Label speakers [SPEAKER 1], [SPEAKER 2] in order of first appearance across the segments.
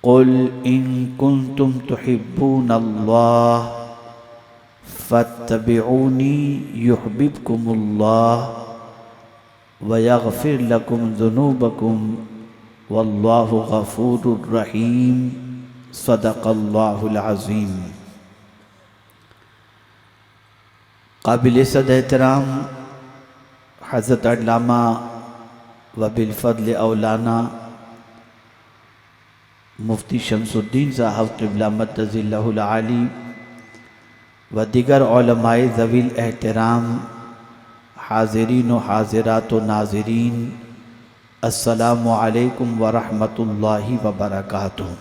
[SPEAKER 1] क़ुल इन कुन्तुम तुहिब्बूनल्लाह फत्तबिऊनी युहब्बिबकुमुल्लाह व यग़फ़िर लकुम ज़ुनूबकुम वल्लाहु गफ़ूरुर रहीम। सदक़ल्लाहुल अज़ीम। काबिल सद एहतराम हज़रत अल्लामा व बिलफ़ज़्ल औलाना मुफ्ती शमसुद्दीन साहब क़िबला मद्दज़िल्लहुल आली व दिगर उलमाए ज़वील एहतराम, हाज़िरीन व हाज़िरात व नाज़रीन, अस्सलामु अलैकुम व रहमतुल्लाहि व बरकातुहू।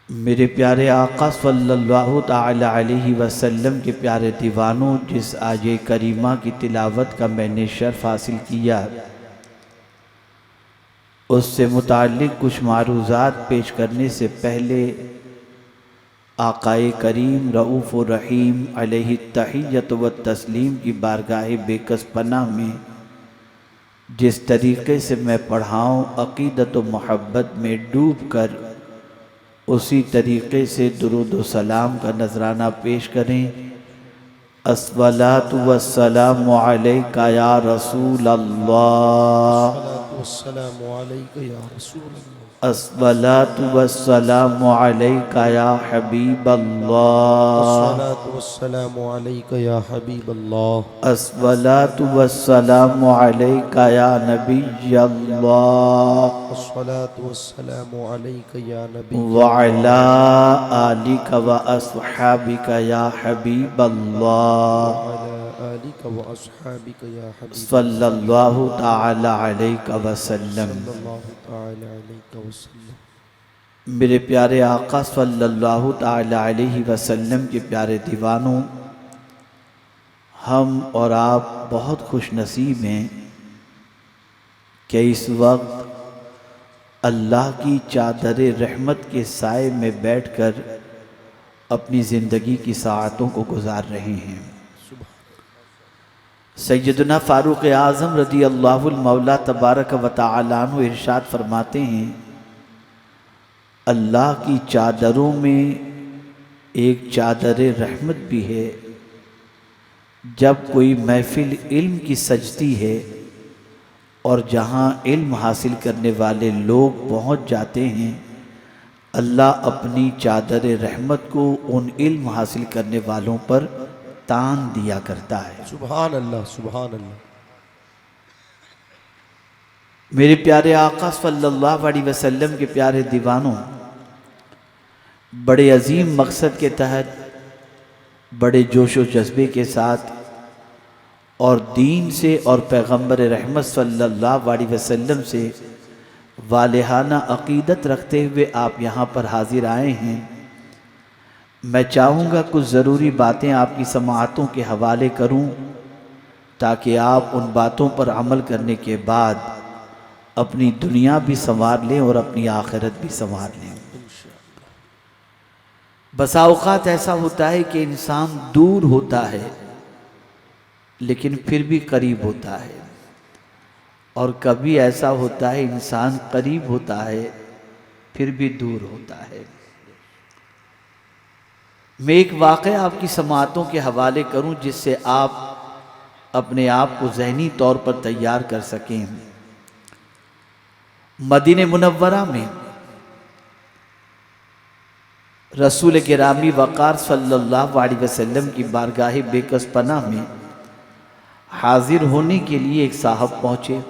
[SPEAKER 1] मेरे प्यारे आका सल्लल्लाहु ताला अलैहि वसल्लम के प्यारे दीवानों, जिस आये करीमा की तिलावत का मैंने शर्फ़ हासिल किया, उससे मुताल्लिक़ कुछ मारूज़ात पेश करने से पहले आकाए करीम रऊफ़ व रहीम अलैहि तहिय्यत व तस्लीम की बारगाह बेकस पनाह में जिस तरीक़े से मैं पढ़ाऊँ, अक़ीदत व मोहब्बत में डूब कर उसी तरीक़े से दुरूद व सलाम का नजराना पेश करें। अस्सलातु वस्सलामु अलैका या रसूल अल्लाह,
[SPEAKER 2] अस्सलातु अलैका या रसूल अल्लाह,
[SPEAKER 1] अस्सलातु वस्सलामु अलैका या हबीब अल्लाह,
[SPEAKER 2] अस्सलातु वस्सलामु अलैका या हबीब अल्लाह,
[SPEAKER 1] अस्सलातु वस्सलामु अलैका या नबी अल्लाह,
[SPEAKER 2] अस्सलातु वस्सलामु अलैका या नबी
[SPEAKER 1] व अला आलिका व अस्हाबिका या हबीब अल्लाह,
[SPEAKER 2] अला आलिका व अस्हाबिका या हबीब
[SPEAKER 1] सल्लल्लाहु ताला अलैहि वसल्लम।
[SPEAKER 2] सल्लल्लाहु तआला अलैहि वसल्लम।
[SPEAKER 1] मेरे प्यारे आका सल्लल्लाहु ताला अलैहि वसल्लम के प्यारे दीवानों, हम और आप बहुत खुश नसीब हैं कि इस वक्त अल्लाह की चादर रहमत के साए में बैठकर अपनी ज़िंदगी की साअतों को गुजार रहे हैं। सैयदना फ़ारूक़ आज़म रज़ी अल्लाहुल मौला तबारक व तआला अन्हु इरशाद फरमाते हैं, अल्लाह की चादरों में एक चादर रहमत भी है। जब कोई महफिल इल्म की सजती है और जहाँ इल्म हासिल करने वाले लोग पहुँच जाते हैं, अल्लाह अपनी चादर रहमत को उन इल्म हासिल करने वालों पर तान दिया करता है।
[SPEAKER 2] सुभान अल्लाह, सुभान अल्लाह।
[SPEAKER 1] मेरे प्यारे आका सल्लल्लाहु अलैहि वसल्लम के प्यारे दीवानों, बड़े अजीम मकसद के तहत, बड़े जोश व जज्बे के साथ और दीन से और पैगम्बर रहमत सल्लल्लाहु अलैहि वसल्लम से वालिहाना अक़ीदत रखते हुए आप यहाँ पर हाजिर आए हैं। मैं चाहूँगा कुछ ज़रूरी बातें आपकी समाअतों के हवाले करूँ, ताकि आप उन बातों पर अमल करने के बाद अपनी दुनिया भी संवार लें और अपनी आखिरत भी संवार लें। बसा औक़ात ऐसा होता है कि इंसान दूर होता है लेकिन फिर भी करीब होता है, और कभी ऐसा होता है इंसान करीब होता है फिर भी दूर होता है। मैं एक वाक़या आपकी समाअतों के हवाले करूं जिससे आप अपने आप को ज़हनी तौर पर तैयार कर सकें। मदीने मुनव्वरा में रसूल गिरामी वक़ार सल्लल्लाहु अलैहि वसल्लम की बारगाह बेकस पनाह में हाजिर होने के लिए एक साहब पहुँचे।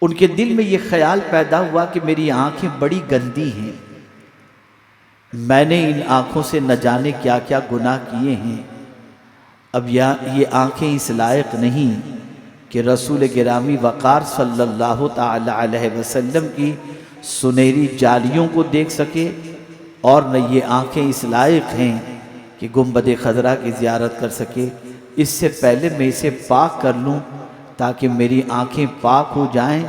[SPEAKER 1] उनके दिल में ये ख्याल पैदा हुआ कि मेरी आंखें बड़ी गंदी हैं, मैंने इन आँखों से न जाने क्या क्या गुनाह किए हैं। अब ये आँखें इस लायक नहीं कि रसूल गिरामी वक़ार सल्लल्लाहु ताला अलैहि वसल्लम की सुनहरी जालियों को देख सके, और न ये आँखें इस लायक हैं कि गुंबद खजरा की ज़ियारत कर सके। इससे पहले मैं इसे पाक कर लूँ ताकि मेरी आँखें पाक हो जाएं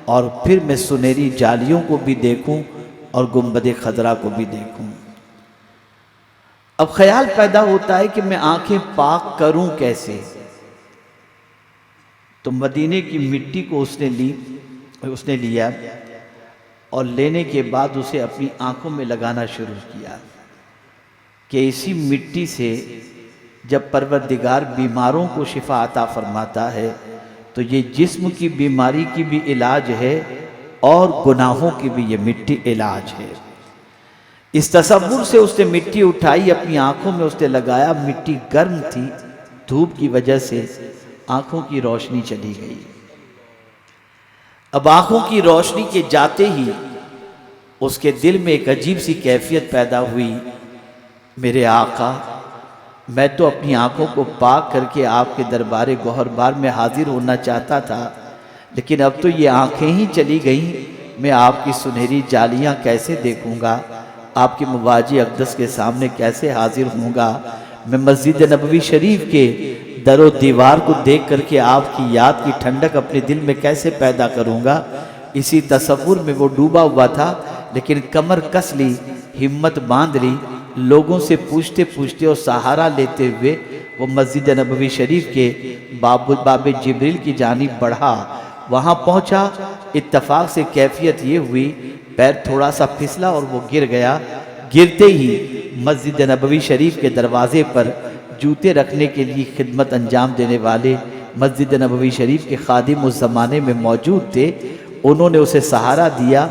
[SPEAKER 1] और फिर मैं सुनहरी जालियों को भी देखूं और गुंबद खजरा को भी देखूं। अब ख्याल पैदा होता है कि मैं आंखें पाक करूं कैसे। तो मदीने की मिट्टी को उसने लिया और लेने के बाद उसे अपनी आंखों में लगाना शुरू किया कि इसी मिट्टी से जब परवरदिगार बीमारों को शिफा अता फरमाता है तो ये जिस्म की बीमारी की भी इलाज है और गुनाहों की भी ये मिट्टी इलाज है। इस तसव्वुर से उसने मिट्टी उठाई, अपनी आंखों में उसने लगाया। मिट्टी गर्म थी, धूप की वजह से आंखों की रोशनी चली गई। अब आंखों की रोशनी के जाते ही उसके दिल में एक अजीब सी कैफियत पैदा हुई, मेरे आका, मैं तो अपनी आंखों को पाक करके आपके दरबार गौहरबार में हाजिर होना चाहता था, लेकिन अब तो ये आंखें ही चली गईं, मैं आपकी सुनहरी जालियां कैसे देखूंगा, आपके मुवाजी अक़दस के सामने कैसे हाजिर होऊंगा। मैं मस्जिद नबवी शरीफ के दरो दीवार को देख करके आपकी याद की ठंडक अपने दिल में कैसे पैदा करूंगा। इसी तसव्वुर में वो डूबा हुआ था, लेकिन कमर कस ली, हिम्मत बांध ली, लोगों से पूछते पूछते और सहारा लेते हुए वो मस्जिद नबवी शरीफ के बाबे जिब्रील की जानिब बढ़ा। वहाँ पहुँचा, इत्तफाक से कैफियत ये हुई, पैर थोड़ा सा फिसला और वो गिर गया। गिरते ही मस्जिद नबवी शरीफ के दरवाजे पर जूते रखने के लिए खिदमत अंजाम देने वाले मस्जिद नबवी शरीफ के खादिम उस ज़माने में मौजूद थे। उन्होंने उसे सहारा दिया,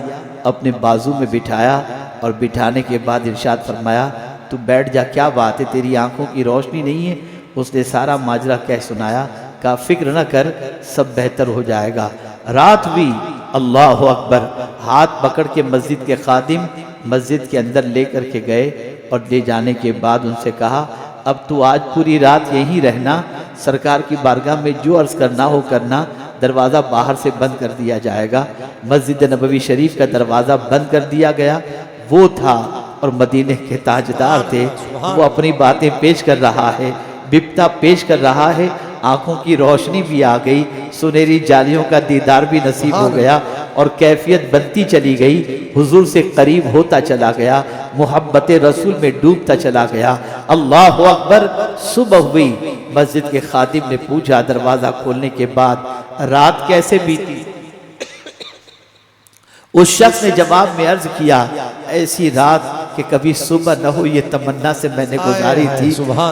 [SPEAKER 1] अपने बाजू में बिठाया और बिठाने के बाद इरशाद फरमाया, तू बैठ जा, क्या बात है, तेरी आंखों की रोशनी नहीं है। उसने सारा माजरा कह सुनाया। कहा, फिक्र न कर, सब बेहतर हो जाएगा। रात भी अल्लाह अकबर, हाथ पकड़ के मस्जिद के खादिम मस्जिद के अंदर ले कर के गए और ले जाने के बाद उनसे कहा, अब तू आज पूरी रात यहीं रहना, सरकार की बारगाह में जो अर्ज़ करना हो करना, दरवाज़ा बाहर से बंद कर दिया जाएगा। मस्जिद नबवी शरीफ का दरवाज़ा बंद कर दिया गया। वो था और मदीने के ताजदार थे, वो अपनी बातें पेश कर रहा है, बिपता पेश कर रहा है। आंखों की रोशनी भी आ गई, सुनहरी जालियों का दीदार भी नसीब हो गया और कैफियत बनती चली गई, हुजूर से करीब होता चला गया, मोहब्बत रसूल में डूबता चला गया। अल्लाह अकबर। सुबह हुई, मस्जिद के खादिम ने पूछा दरवाज़ा खोलने के बाद, रात कैसे बीती? उस शख्स ने जवाब में अर्ज किया, ऐसी रात कि कभी सुबह न हो ये तमन्ना से मैंने गुजारी थी।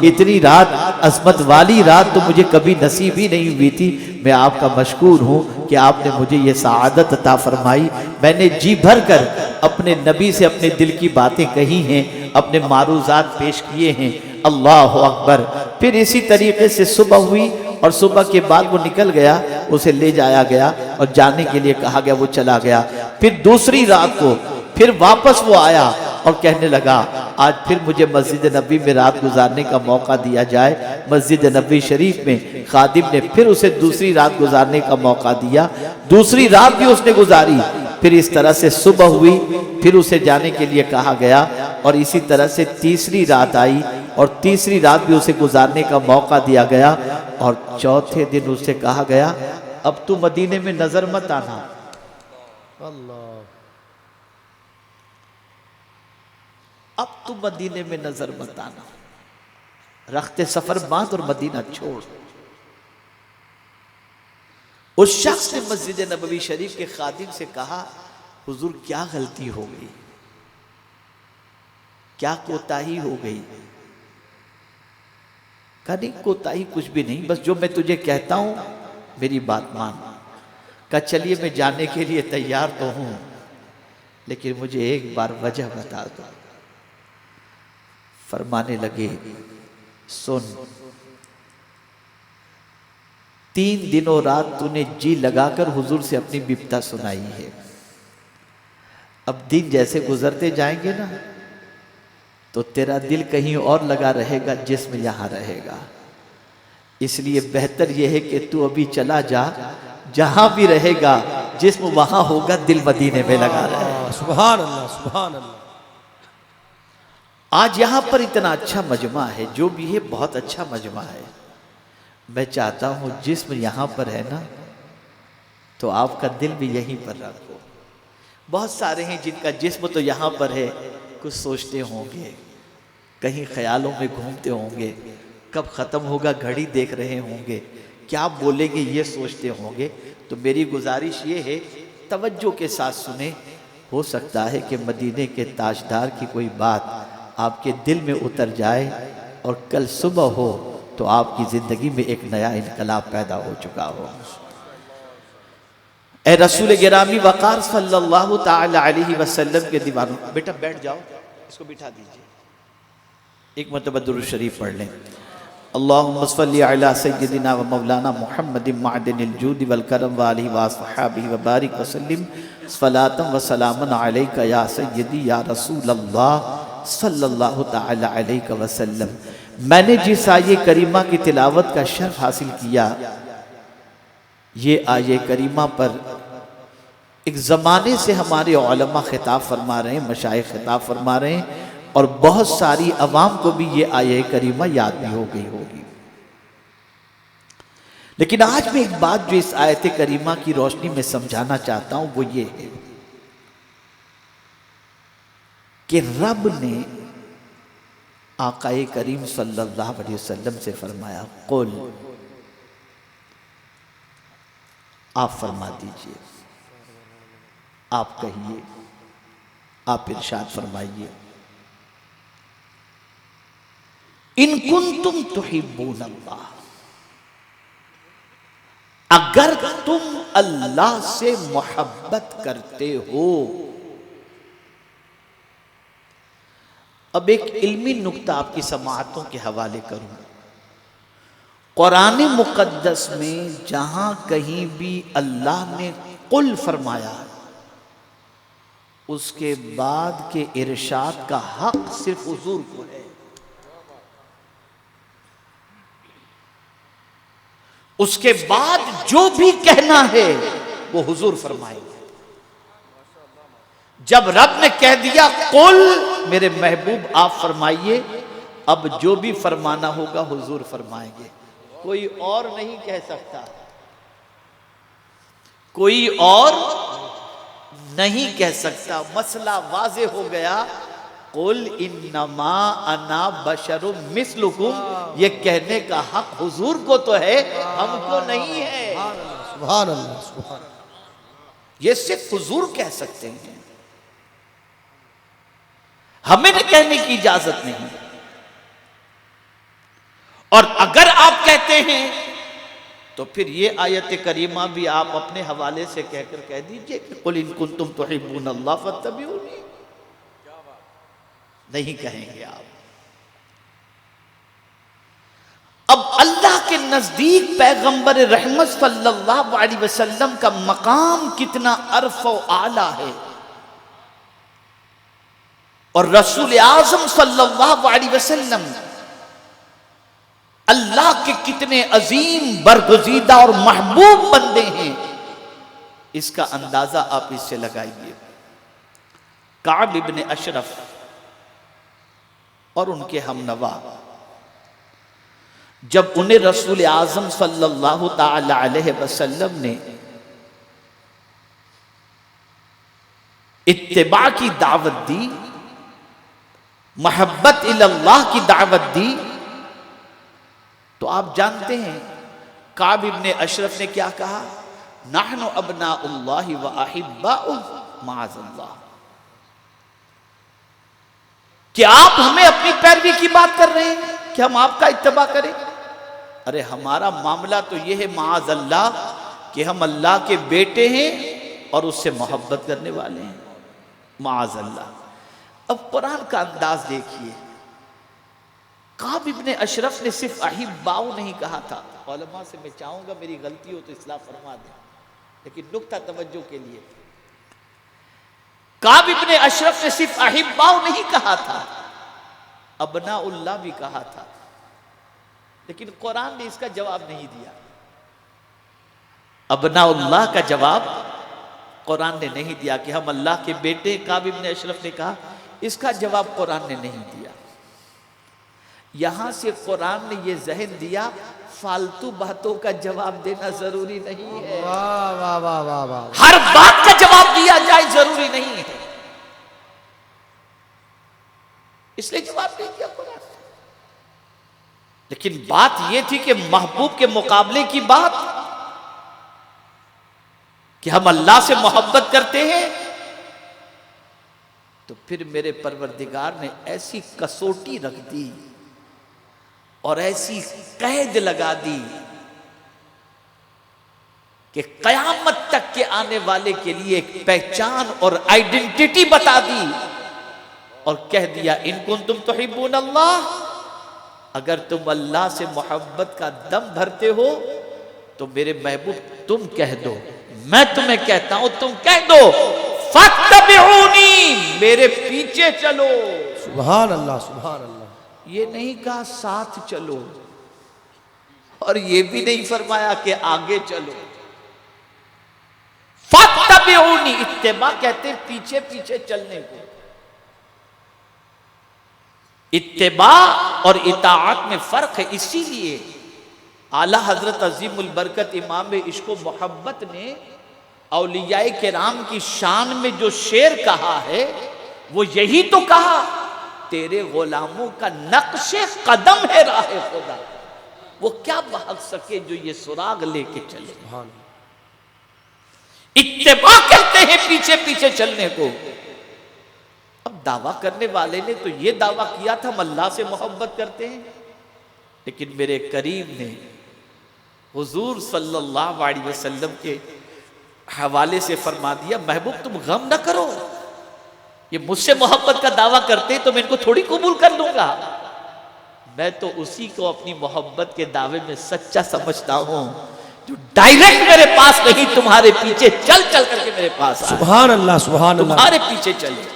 [SPEAKER 1] इतनी रात, अज़मत वाली रात तो मुझे कभी नसीब ही नहीं हुई थी। मैं आपका मशकूर हूँ कि आपने मुझे ये सआदत अता फरमाई। मैंने जी भर कर अपने नबी से अपने दिल की बातें कही हैं, अपने मारूज़ात पेश किए हैं। अल्लाह अकबर। फिर इसी तरीके से सुबह हुई और सुबह के बाद वो निकल गया, उसे ले जाया गया और जाने के लिए कहा गया, वो चला गया। फिर दूसरी रात को फिर वापस वो आया और कहने लगा, आज फिर मुझे मस्जिद नबी में रात गुजारने का मौका दिया जाए। मस्जिद नबी शरीफ में खादिम ने फिर उसे दूसरी रात गुजारने का मौका दिया। दूसरी रात भी उसने गुजारी। फिर इस तरह से सुबह हुई, फिर उसे जाने के लिए कहा गया और इसी तरह से तीसरी रात आई और तीसरी रात भी उसे गुजारने का मौका दिया गया और चौथे दिन उससे कहा गया, अब तू मदीने में नजर मत आना।
[SPEAKER 2] अल्लाह।
[SPEAKER 1] अब तू मदीने में नजर मत आना, रखते सफर बांध और मदीना छोड़। उस शख्स ने मस्जिद नबवी शरीफ के खादिम से कहा, हुजूर क्या गलती हो गई, क्या कोताही हो गई? कहा, नहीं कोताही कुछ भी नहीं, बस जो मैं तुझे कहता हूं मेरी बात मान। कहा, चलिए मैं जाने के लिए तैयार तो हूं, लेकिन मुझे एक बार वजह बता दो। फरमाने लगे, सुन, 3 दिनों रात तूने जी लगाकर हुजूर से अपनी बिपता सुनाई है। अब दिन जैसे गुजरते जाएंगे ना, तो तेरा दिल कहीं और लगा रहेगा, जिस्म यहां रहेगा। इसलिए बेहतर यह है कि तू अभी चला जा, जहां भी रहेगा जिस्म वहां होगा, दिल मदीने में लगा रहेगा।
[SPEAKER 2] सुभान अल्लाह, सुभान अल्लाह।
[SPEAKER 1] आज यहां पर इतना अच्छा मजमा है, जो भी है बहुत अच्छा मजमा है। मैं चाहता हूं जिस्म यहां पर है ना, तो आपका दिल भी यहीं पर रखो। बहुत सारे हैं जिनका जिस्म तो यहां पर है, कुछ सोचते होंगे, कहीं ख्यालों में घूमते होंगे, कब खत्म होगा घड़ी देख रहे होंगे, क्या बोलेंगे ये सोचते होंगे। तो मेरी गुजारिश ये है, तवज्जो के साथ सुने। हो सकता है कि मदीने के ताजदार की कोई बात आपके दिल में उतर जाए और कल सुबह हो तो आपकी ज़िंदगी में एक नया इनकलाब पैदा हो चुका हो। ए रसूल गिरामी वक़ार सल्लल्लाहु ताला अलैहि वसल्लम के दीवानों, बेटा बैठ जाओ, इसको बिठा दीजिए, एक मरतबा दुरूद शरीफ पढ़ लें। अल्लाहुम्मा सल्लि अला सय्यिदिना व मौलाना मुहम्मदिन मअदनिल जूदि वल करम व आलिहि व अस्हाबिहि व बारिक व सल्लिम सलातन व सलामन अलैका या सय्यदी या रसूलल्लाह सल्लल्लाहु ताला अलैहि वसल्लम। मैंने जिस आये करीमा की तिलावत का शर्फ हासिल किया, ये आये करीमा पर एक ज़माने से हमारे उलमा खिताब फरमा रहे हैं, मशाइख खिताब फरमा रहे हैं, और बहुत सारी अवाम को भी ये आये करीमा याद भी हो गई होगी। लेकिन आज मैं एक बात जो इस आयत करीमा की रोशनी में समझाना चाहता हूं वो ये है कि रब ने आकाए करीम सल्लल्लाहु अलैहि वसल्लम से फरमाया, कुल, आप फरमा दीजिए, आप कहिए, आप इरशाद फरमाइए, इन कुंतुम तुहिब्बून अल्लाह, अगर तुम अल्लाह से मोहब्बत करते हो। अब एक इल्मी नुक्ता आपकी समाअतों के हवाले करूं। कुरान मुकद्दस में जहां कहीं भी अल्लाह ने कुल फरमाया, उसके बाद के इरशाद का हक सिर्फ हुजूर को है। उसके बाद जो भी कहना है वो हुजूर फरमाएंगे। जब रब ने कह दिया कुल, मेरे महबूब आप फरमाइए, अब जो भी फरमाना होगा हुजूर फरमाएंगे, कोई और नहीं कह सकता, कोई और नहीं कह सकता। मसला वाज़े हो गया। कुल इन्नमा अना बशरुम मिस्लुकुम, ये कहने का हक हुजूर को तो है, हमको नहीं है।
[SPEAKER 2] सुभान अल्लाह, सुभान अल्लाह।
[SPEAKER 1] ये सिर्फ हुजूर कह सकते हैं, हमें न कहने की इजाजत नहीं। और अगर आप कहते हैं तो फिर ये आयत करीमा भी आप अपने हवाले से कहकर कह दीजिए कि कुल इन कुंतुम तुहिब्बून अल्लाह फत्तबिऊनी। नहीं कहेंगे आप। अब अल्लाह के नजदीक पैगंबर रहमत सल्लल्लाहु अलैहि वसल्लम का मकाम कितना अरफ व आला है, और रसूल आज़म सल्लल्लाहु अलैहि वसल्लम अल्लाह के कितने अजीम, बरगुज़ीदा और महबूब बंदे हैं, इसका अंदाजा आप इससे लगाइए। काब इब्न अशरफ और उनके हमनवा, जब उन्हें रसूल आज़म सल्लल्लाहु ताला अलैहि वसल्लम ने इत्तिबा की दावत दी, मोहब्बत इल्लल्लाह की दावत दी, तो आप जानते हैं काब इब्न अशरफ ने क्या कहा, नहनु अबनाउल्लाहि व अहिब्बाउहु माअल्लाह, कि आप हमें अपनी पैरवी की बात कर रहे हैं कि हम आपका इत्तिबा करें। अरे हमारा मामला तो यह है माअल्लाह कि हम अल्लाह के बेटे हैं और उससे मोहब्बत करने वाले हैं, माअल्लाह। अब कुरान का अंदाज देखिए, काब इब्न अशरफ ने सिर्फ अहिब्बाउ नहीं कहा था। उलमा से मैं चाहूंगा मेरी गलती हो तो इस्लाह फरमा दें, लेकिन नुक्ता तवज्जो के लिए, काब इब्न अशरफ ने सिर्फ अहिब्बाउ नहीं कहा था, अबनाउल्लाह भी कहा था। लेकिन कुरान ने इसका जवाब नहीं दिया। अबनाउल्लाह का जवाब कुरान ने नहीं दिया कि हम अल्लाह के बेटे, काब इब्न अशरफ ने कहा, इसका जवाब कुरान ने नहीं दिया। यहां से कुरान ने यह जहन दिया, फालतू बातों का जवाब देना जरूरी नहीं है।
[SPEAKER 2] वाह वाह वाह वाह वाह।
[SPEAKER 1] हर बात का जवाब दिया जाए जरूरी नहीं है, इसलिए जवाब नहीं दिया कुरान ने। लेकिन बात यह थी कि महबूब के मुकाबले की बात कि हम अल्लाह से मोहब्बत करते हैं, तो फिर मेरे परवरदिगार ने ऐसी कसौटी रख दी और ऐसी कैद लगा दी कि कयामत तक के आने वाले के लिए एक पहचान और आइडेंटिटी बता दी और कह दिया, इन कुंतुम तुहिब्बून अल्लाह, अगर तुम अल्लाह से मोहब्बत का दम भरते हो तो मेरे महबूब तुम कह दो, मैं तुम्हें कहता हूं तुम कह दो, फत्तबिऊनी, मेरे पीछे चलो।
[SPEAKER 2] सुभान अल्लाह, सुभान अल्लाह।
[SPEAKER 1] ये नहीं कहा साथ चलो, और ये भी नहीं फरमाया कि आगे चलो। फत्तबिऊनी, इत्तिबा कहते हैं पीछे पीछे चलने को। इत्तिबा और इताअत में फर्क है, इसीलिए आला हजरत अजीमुल बरकत इमाम इश्क व मोहब्बत ने औलियाए किराम की शान में जो शेर कहा है वो यही तो कहा, तेरे गुलामों का नक्शे कदम है राहे खुदा, वो क्या भाग सके जो ये सुराग लेके चले। इत्तिबा कहते हैं पीछे पीछे चलने को। अब दावा करने वाले ने तो ये दावा किया था हम अल्लाह से मोहब्बत करते हैं, लेकिन मेरे करीम ने हुजूर सल्लल्लाहु अलैहि वसल्लम के हवाले से फरमा दिया, महबूब तुम गम न करो, ये मुझसे मोहब्बत का दावा करते तो मैं इनको थोड़ी कबूल कर लूंगा, मैं तो उसी को अपनी मोहब्बत के दावे में सच्चा समझता हूं जो डायरेक्ट मेरे पास नहीं, तुम्हारे पीछे चल चल करके मेरे पास आए।
[SPEAKER 2] सुभान अल्लाह, सुभान अल्लाह।
[SPEAKER 1] तुम्हारे पीछे चले।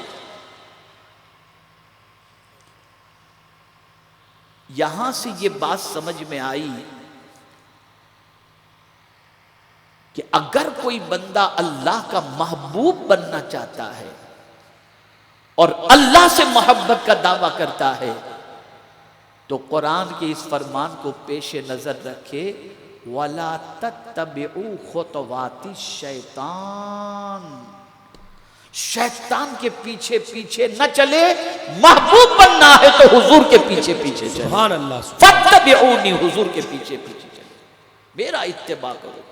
[SPEAKER 1] यहां से ये बात समझ में आई कि अगर कोई बंदा अल्लाह का महबूब बनना चाहता है और अल्लाह से मोहब्बत का दावा करता है तो कुरान के इस फरमान को पेश नजर रखे, वला तत्तबिउ खुतवाति शैतान, शैतान के पीछे पीछे न चले, महबूब बनना है तो हुजूर के पीछे पीछे चले।
[SPEAKER 2] सुभान अल्लाह।
[SPEAKER 1] फत्तबिऊनी, हुजूर के पीछे पीछे चले, मेरा इत्तिबा करो।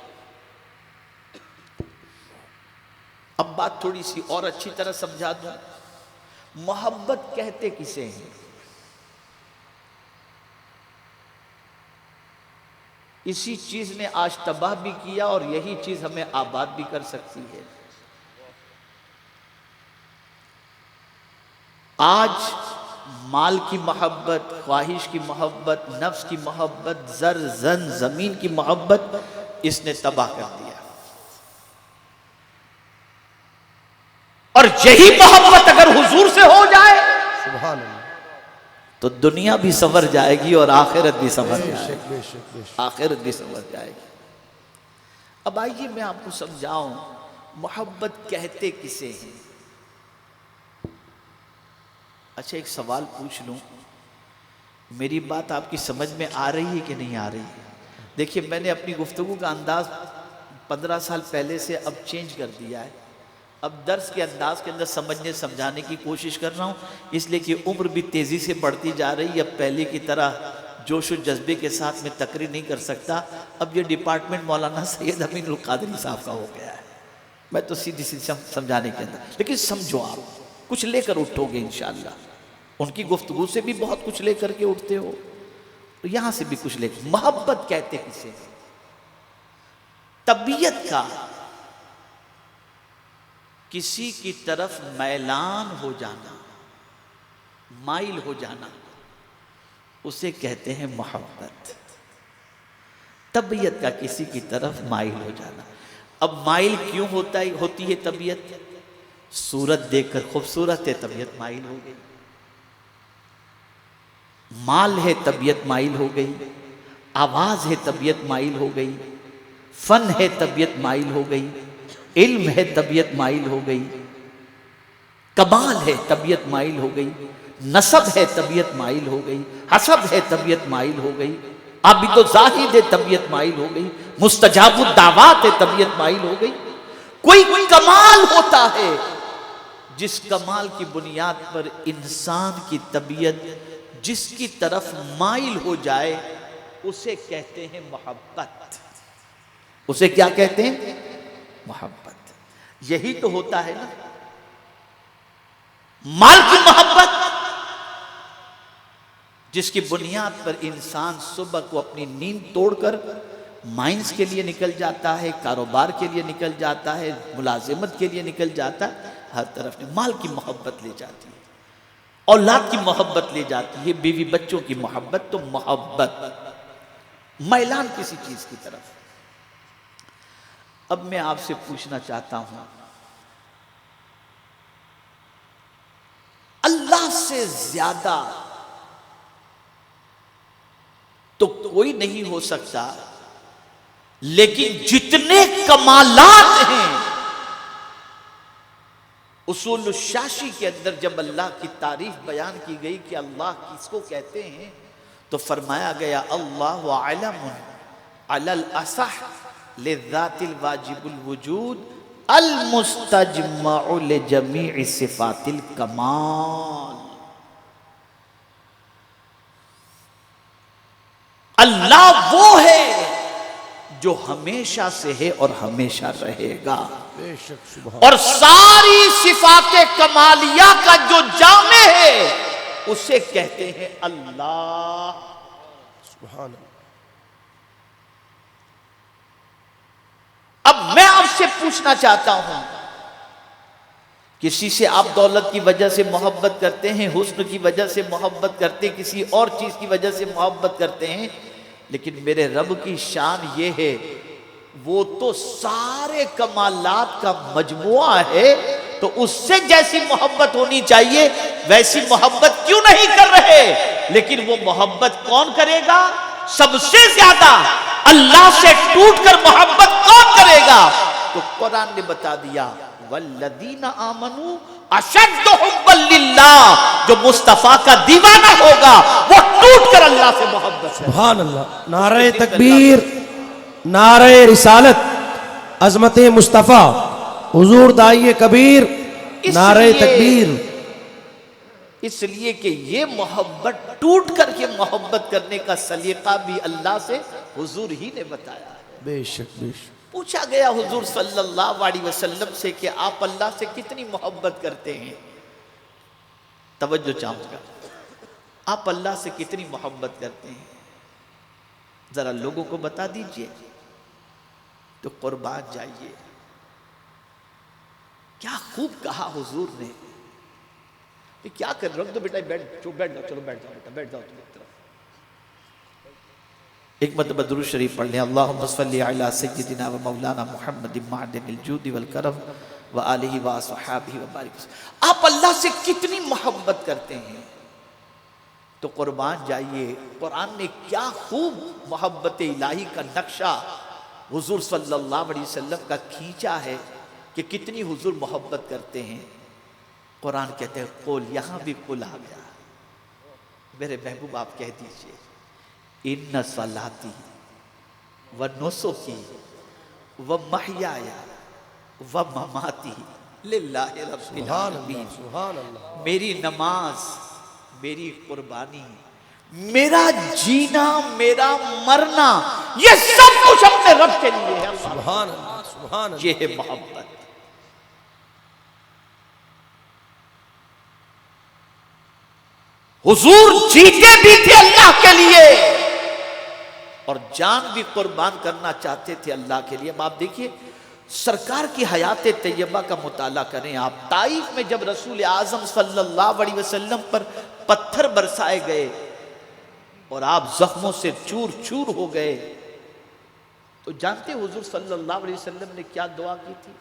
[SPEAKER 1] अब बात थोड़ी सी और अच्छी तरह समझा दूं, मोहब्बत कहते किसे हैं? इसी चीज ने आज तबाह भी किया और यही चीज हमें आबाद भी कर सकती है। आज माल की मोहब्बत, ख्वाहिश की मोहब्बत, नफ्स की मोहब्बत, जर जन जमीन की मोहब्बत, इसने तबाह कर दिया। और यही मोहब्बत अगर हुजूर से हो जाए
[SPEAKER 2] सुभान अल्लाह,
[SPEAKER 1] तो दुनिया भी संवर जाएगी और आखिरत भी संवर जाएगी,
[SPEAKER 2] बेशक बेशक।
[SPEAKER 1] आखिरत भी संवर जाएगी। अब आइए मैं आपको समझाऊं मोहब्बत कहते किसे हैं। अच्छा एक सवाल पूछ लूं, मेरी बात आपकी समझ में आ रही है कि नहीं आ रही है? देखिए मैंने अपनी गुफ्तगू का अंदाज 15 साल पहले से अब चेंज कर दिया है। अब दर्स के अंदाज के अंदर समझने समझाने की कोशिश कर रहा हूँ, इसलिए कि उम्र भी तेज़ी से बढ़ती जा रही है। अब पहले की तरह जोश और जज्बे के साथ में तकरीर नहीं कर सकता। अब ये डिपार्टमेंट मौलाना सैयद अमीनुल कादरी साहब का हो गया है। मैं तो सीधी सीधी समझाने के अंदर, लेकिन समझो आप कुछ लेकर उठोगे इंशाअल्लाह। उनकी गुफ्तगू से भी बहुत कुछ लेकर के उठते हो, तो यहाँ से भी कुछ लेकर। मोहब्बत कहते किसे? तबीयत का किसी की तरफ मैलान हो जाना, माइल हो जाना, उसे कहते हैं मोहब्बत। तबीयत का किसी की तरफ माइल हो जाना। अब माइल क्यों होती है तबीयत? सूरत देखकर खूबसूरत है तबीयत माइल हो गई, माल है तबीयत माइल हो गई, आवाज है तबीयत माइल हो गई, फन है तबीयत माइल हो गई, इल्म है तबीयत माइल हो गई, कमाल है तबीयत माइल हो गई, नसब है तबीयत माइल हो गई, हसब है तबीयत माइल हो गई, आबिद जाहिद है तबीयत माइल हो गई, मुस्तजाबुद दावात है तबीयत माइल हो गई। कोई कमाल होता है जिस कमाल की बुनियाद पर इंसान की तबीयत जिसकी तरफ माइल हो जाए उसे कहते हैं मोहब्बत। उसे क्या कहते हैं? मोहब्बत। यही तो होता है ना, माल की मोहब्बत, जिसकी बुनियाद पर इंसान सुबह को अपनी नींद तोड़कर माइंस के लिए निकल जाता है, कारोबार के लिए निकल जाता है, मुलाजिमत के लिए निकल जाता है, हर तरफ में माल की मोहब्बत ले जाती है, औलाद की मोहब्बत ले जाती है, बीवी बच्चों की मोहब्बत। तो मोहब्बत मैलान किसी चीज की तरफ। अब मैं आपसे पूछना चाहता हूं, अल्लाह से ज्यादा तो कोई नहीं हो सकता, लेकिन जितने कमालात हैं, उसूल शाशी के अंदर जब अल्लाह की तारीफ बयान की गई कि अल्लाह किसको कहते हैं, तो फरमाया गया अल्लाहु अलमुन अलल असह लिज़ातिल वाजिबुल वजूद अल मुस्तजमउ लिजमीइ सिफातिल कमाल। अल्लाह वो है जो हमेशा से है और हमेशा रहेगा, और सारी सिफाते कमालिया का जो जामे है उसे कहते हैं अल्लाह। सुभान अल्लाह। अब मैं आपसे पूछना चाहता हूं, किसी से आप दौलत की वजह से मोहब्बत करते हैं, हुस्न की वजह से मोहब्बत करते हैं, किसी और चीज की वजह से मोहब्बत करते हैं, लेकिन मेरे रब की शान ये है, वो तो सारे कमालात का मजमुआ है, तो उससे जैसी मोहब्बत होनी चाहिए वैसी मोहब्बत क्यों नहीं कर रहे? लेकिन वो मोहब्बत कौन करेगा? सबसे ज्यादा अल्लाह से टूटकर मोहब्बत कौन करेगा? तो कुरान ने बता दिया वल्लदीना आमनू अशद्दु हुब्बन लिल्लाह, जो मुस्तफा का दीवाना होगा वो टूटकर अल्लाह से मोहब्बत है। सुभान अल्लाह।
[SPEAKER 2] नारे तकबीर, नारे रिसालत, अजमत मुस्तफा, हुजूर दाइए कबीर, नारे तकबीर।
[SPEAKER 1] इसलिए कि ये मोहब्बत टूट करके मोहब्बत करने का सलीका भी अल्लाह से हुजूर ही ने बताया है।
[SPEAKER 2] बेशक बेशक।
[SPEAKER 1] पूछा गया हुजूर सल्लल्लाहु अलैहि वसल्लम से कि आप अल्लाह से कितनी मोहब्बत करते हैं? तवज्जो चाहूंगा, आप अल्लाह से कितनी मोहब्बत करते हैं जरा लोगों को बता दीजिए, तो कुर्बान जाइए। क्या खूब कहा हुजूर ने कि क्या कर रहे हो? तो बेटा बैठ जाओ, चलो बैठ जाओ बेटा, बैठ जाओ तुम एक तरफ। एक मरतबा दुरूद शरीफ पढ़ लें, अल्लाहुम्मा सल्लि अला सय्यिदिना व मौलाना मुहम्मदिन मअदिनिल जूदि वल करम व आलिहि व अस्हाबिहि व बारिक। आप अल्लाह से कितनी मोहब्बत करते हैं? तो कुर्बान जाइए। कुरान ने क्या खूब मोहब्बत इलाही का नक्शा हुजूर सल्लल्लाहु अलैहि वसल्लम का खींचा है कि कितनी हुजूर मोहब्बत करते हैं। कुरान कहते हैं कुल, यहां भी कुल आ गया। मेरे महबूब आप कह दीजिए इन्ना सलाती व नुसुकी व महयाया व ममाती लिल्लाहि रब्बिल आलमीन। मेरी नमाज, मेरी कुर्बानी, मेरा जीना, मेरा मरना, ये सब कुछ अपने रब के लिए है। सुभान अल्लाह, सुभान अल्लाह। ये है मोहब्बत। हुजूर जीते भी थे अल्लाह के लिए और जान भी कुर्बान करना चाहते थे अल्लाह के लिए। अब आप देखिए सरकार की हयात तैयबा का मुताला करें आप। ताइफ में जब रसूल आजम सल्लल्लाहु अलैहि वसल्लम पर पत्थर बरसाए गए और आप जख्मों से चूर चूर हो गए, तो जानते हुजूर सल्लल्लाहु अलैहि वसल्लम ने क्या दुआ की थी?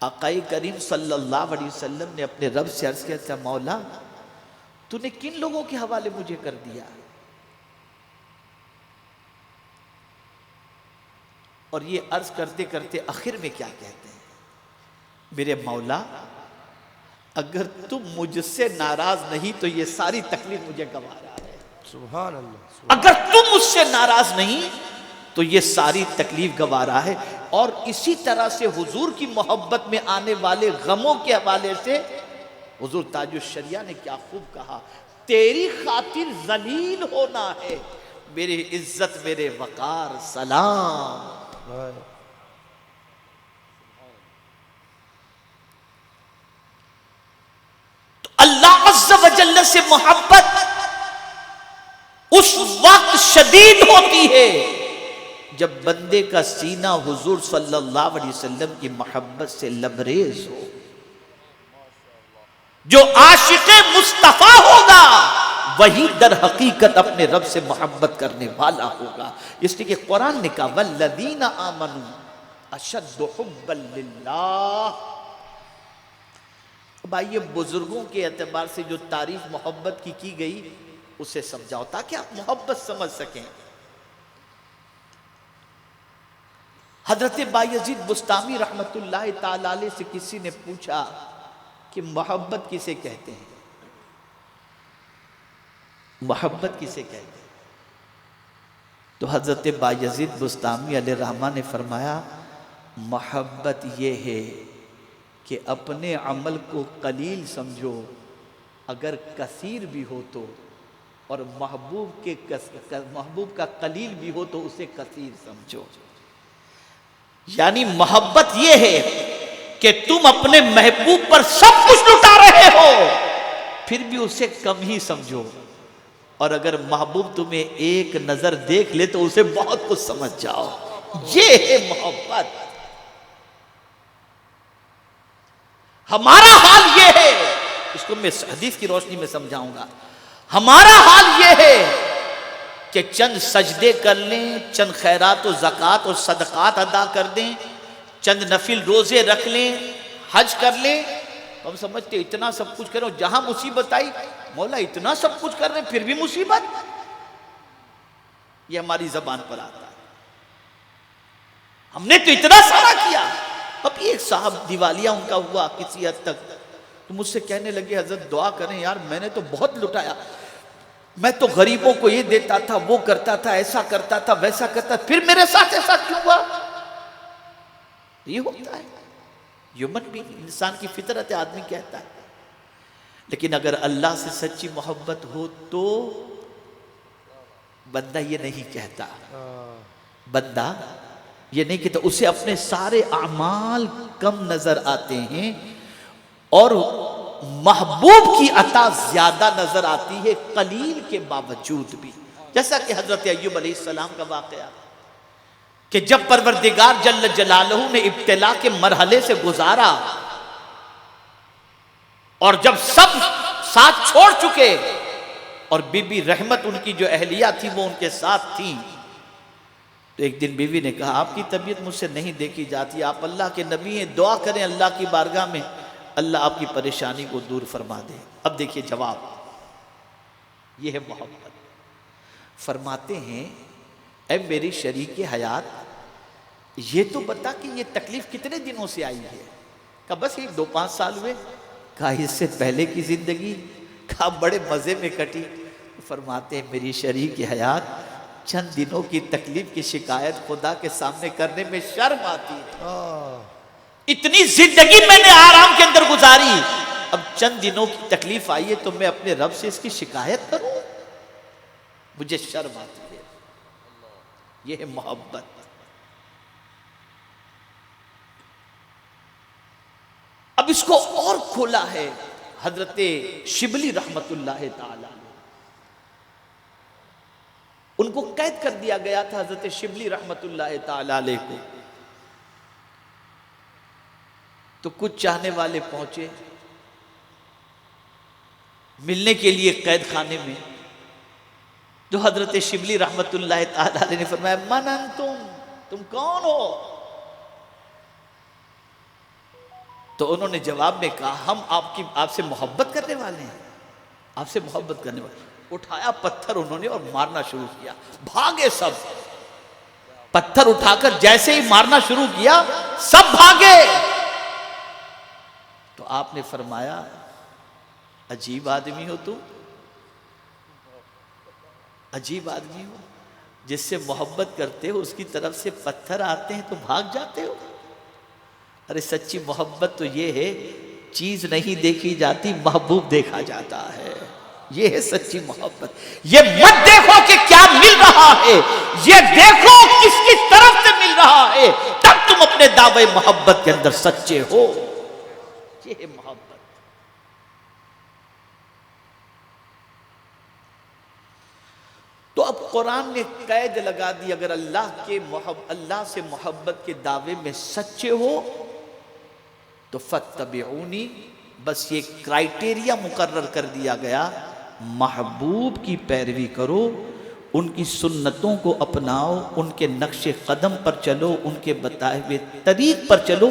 [SPEAKER 1] आकाई करीम सल्लल्लाहु अलैहि वसल्लम ने अपने रब से अर्ज किया था, मौला तूने किन लोगों के हवाले मुझे कर दिया? और ये अर्ज करते करते आखिर में क्या कहते हैं? मेरे मौला अगर तुम मुझसे नाराज नहीं तो ये सारी तकलीफ मुझे गवा रहा है। सुभान अल्लाह। अगर तुम मुझसे नाराज नहीं तो ये सारी तकलीफ गवा रहा है। और इसी तरह से हुजूर की मोहब्बत में आने वाले गमों के हवाले से हुजूर ताजुश शरिया ने क्या खूब कहा, तेरी खातिर जलील होना है, मेरी इज्जत मेरे वकार सलाम। तो अल्लाह अज़्ज़ व जल्ल से मोहब्बत उस वक्त शदीद होती है जब बंदे का सीना हुजूर सल्लल्लाहु अलैहि वसल्लम की मोहब्बत से लबरेज हो। जो आशिक़े मुस्तफ़ा होगा वही दर हकीकत अपने रब से मोहब्बत करने वाला होगा। इसलिए कि कुरान ने कहा वल्लज़ीना आमनू अशद्दु हुब्बन लिल्लाह। अब आइए बुजुर्गों के एतबार से जो तारीफ मोहब्बत की गई उसे समझाओ ताकि आप मोहब्बत समझ सकें। हजरत बायजीद बुस्तामी रहमतुल्लाह ताला अलैह से किसी ने पूछा कि मोहब्बत किसे कहते हैं, मोहब्बत किसे कहते हैं? तो हजरत बायजीद बुस्तामी अलैहि रहमा ने फरमाया मोहब्बत ये है कि अपने अमल को कलील समझो अगर कसीर भी हो तो, और महबूब का कलील भी हो तो उसे कसीर समझो। यानी मोहब्बत यह है कि तुम अपने महबूब पर सब कुछ लुटा रहे हो फिर भी उसे कम ही समझो, और अगर महबूब तुम्हें एक नजर देख ले तो उसे बहुत कुछ समझ जाओ। ये है मोहब्बत। हमारा हाल ये है, इसको मैं हदीस की रोशनी में समझाऊंगा। हमारा हाल ये है कि चंद सजदे कर लें, चंद खैरात और ज़कात और सदक़ात अदा कर दें, चंद नफिल रोज़े रख लें, हज कर लें, तो हम समझते इतना सब कुछ करें। जहां मुसीबत आई मौला इतना सब कुछ कर रहे हैं फिर भी मुसीबत, ये हमारी ज़बान पर आता है। हमने तो इतना सारा किया। अब एक साहब दिवालिया उनका हुआ किसी हद तक, तो मुझसे कहने लगे हजरत दुआ करें यार, मैंने तो बहुत लुटाया, मैं तो गरीबों को ये देता था, वो करता था, ऐसा करता था, वैसा करता, फिर मेरे साथ ऐसा क्यों हुआ? ये होता है, ह्यूमन बीइंग, इंसान की फितरत है, आदमी कहता है। लेकिन अगर अल्लाह से सच्ची मोहब्बत हो तो बंदा ये नहीं कहता, बंदा ये नहीं कहता, उसे अपने सारे अमाल कम नजर आते हैं और महबूब की अता ज्यादा नजर आती है कलील के बावजूद भी। जैसा कि हजरत अय्यूब अलैहिस्सलाम का वाकया कि जब परवरदिगार जल्ल जलालहू ने इब्तिला के मरहले से गुजारा और जब सब साथ छोड़ चुके और बीबी रहमत उनकी जो अहलिया थी वो उनके साथ थी, तो एक दिन बीवी ने कहा आपकी तबीयत मुझसे नहीं देखी जाती, आप अल्लाह के नबी हैं, दुआ करें अल्लाह की बारगाह में अल्लाह आपकी परेशानी को दूर फरमा दे। अब देखिए जवाब, ये है मोहब्बत। फरमाते हैं ऐ मेरी शरीक हयात, ये तो बता कि ये तकलीफ कितने दिनों से आई है? कहा बस ये 2-5 साल हुए। कहा इससे पहले की जिंदगी? कहा बड़े मजे में कटी। फरमाते हैं मेरी शरीक हयात, चंद दिनों की तकलीफ की शिकायत खुदा के सामने करने में शर्म आती है। इतनी जिंदगी मैंने आराम के अंदर गुजारी, अब चंद दिनों की तकलीफ आई है तो मैं अपने रब से इसकी शिकायत करूं? मुझे शर्म आती है। यह है मोहब्बत। अब इसको और खोला है हजरत शिबली रहमतुल्लाह ताला, उनको कैद कर दिया गया था हजरत शिबली रहमतुल्लाह ताला को। तो कुछ चाहने वाले पहुंचे मिलने के लिए कैद खाने में, जो हजरत शिबली रहमतुल्लाह ताला ने फरमाया मन तुम कौन हो? तो उन्होंने जवाब में कहा हम आपसे मोहब्बत करने वाले हैं, आपसे मोहब्बत करने वाले। उठाया पत्थर उन्होंने और मारना शुरू किया, भागे सब। पत्थर उठाकर जैसे ही मारना शुरू किया सब भागे। तो आपने फरमाया अजीब आदमी हो तुम, अजीब आदमी हो, जिससे मोहब्बत करते हो उसकी तरफ से पत्थर आते हैं तो भाग जाते हो। अरे सच्ची मोहब्बत तो ये है चीज नहीं देखी जाती, महबूब देखा जाता है। ये है सच्ची मोहब्बत। ये मत देखो कि क्या मिल रहा है, ये देखो किसकी तरफ से मिल रहा है, तब तुम अपने दावे मोहब्बत के अंदर सच्चे हो। ये है मोहब्बत। तो अब कुरान ने कैद लगा दी, अगर अल्लाह से मोहब्बत के दावे में सच्चे हो तो फत्तबिऊनी, बस ये क्राइटेरिया मुकर्रर कर दिया गया, महबूब की पैरवी करो, उनकी सुन्नतों को अपनाओ, उनके नक्शे कदम पर चलो, उनके बताए हुए तरीक पर चलो,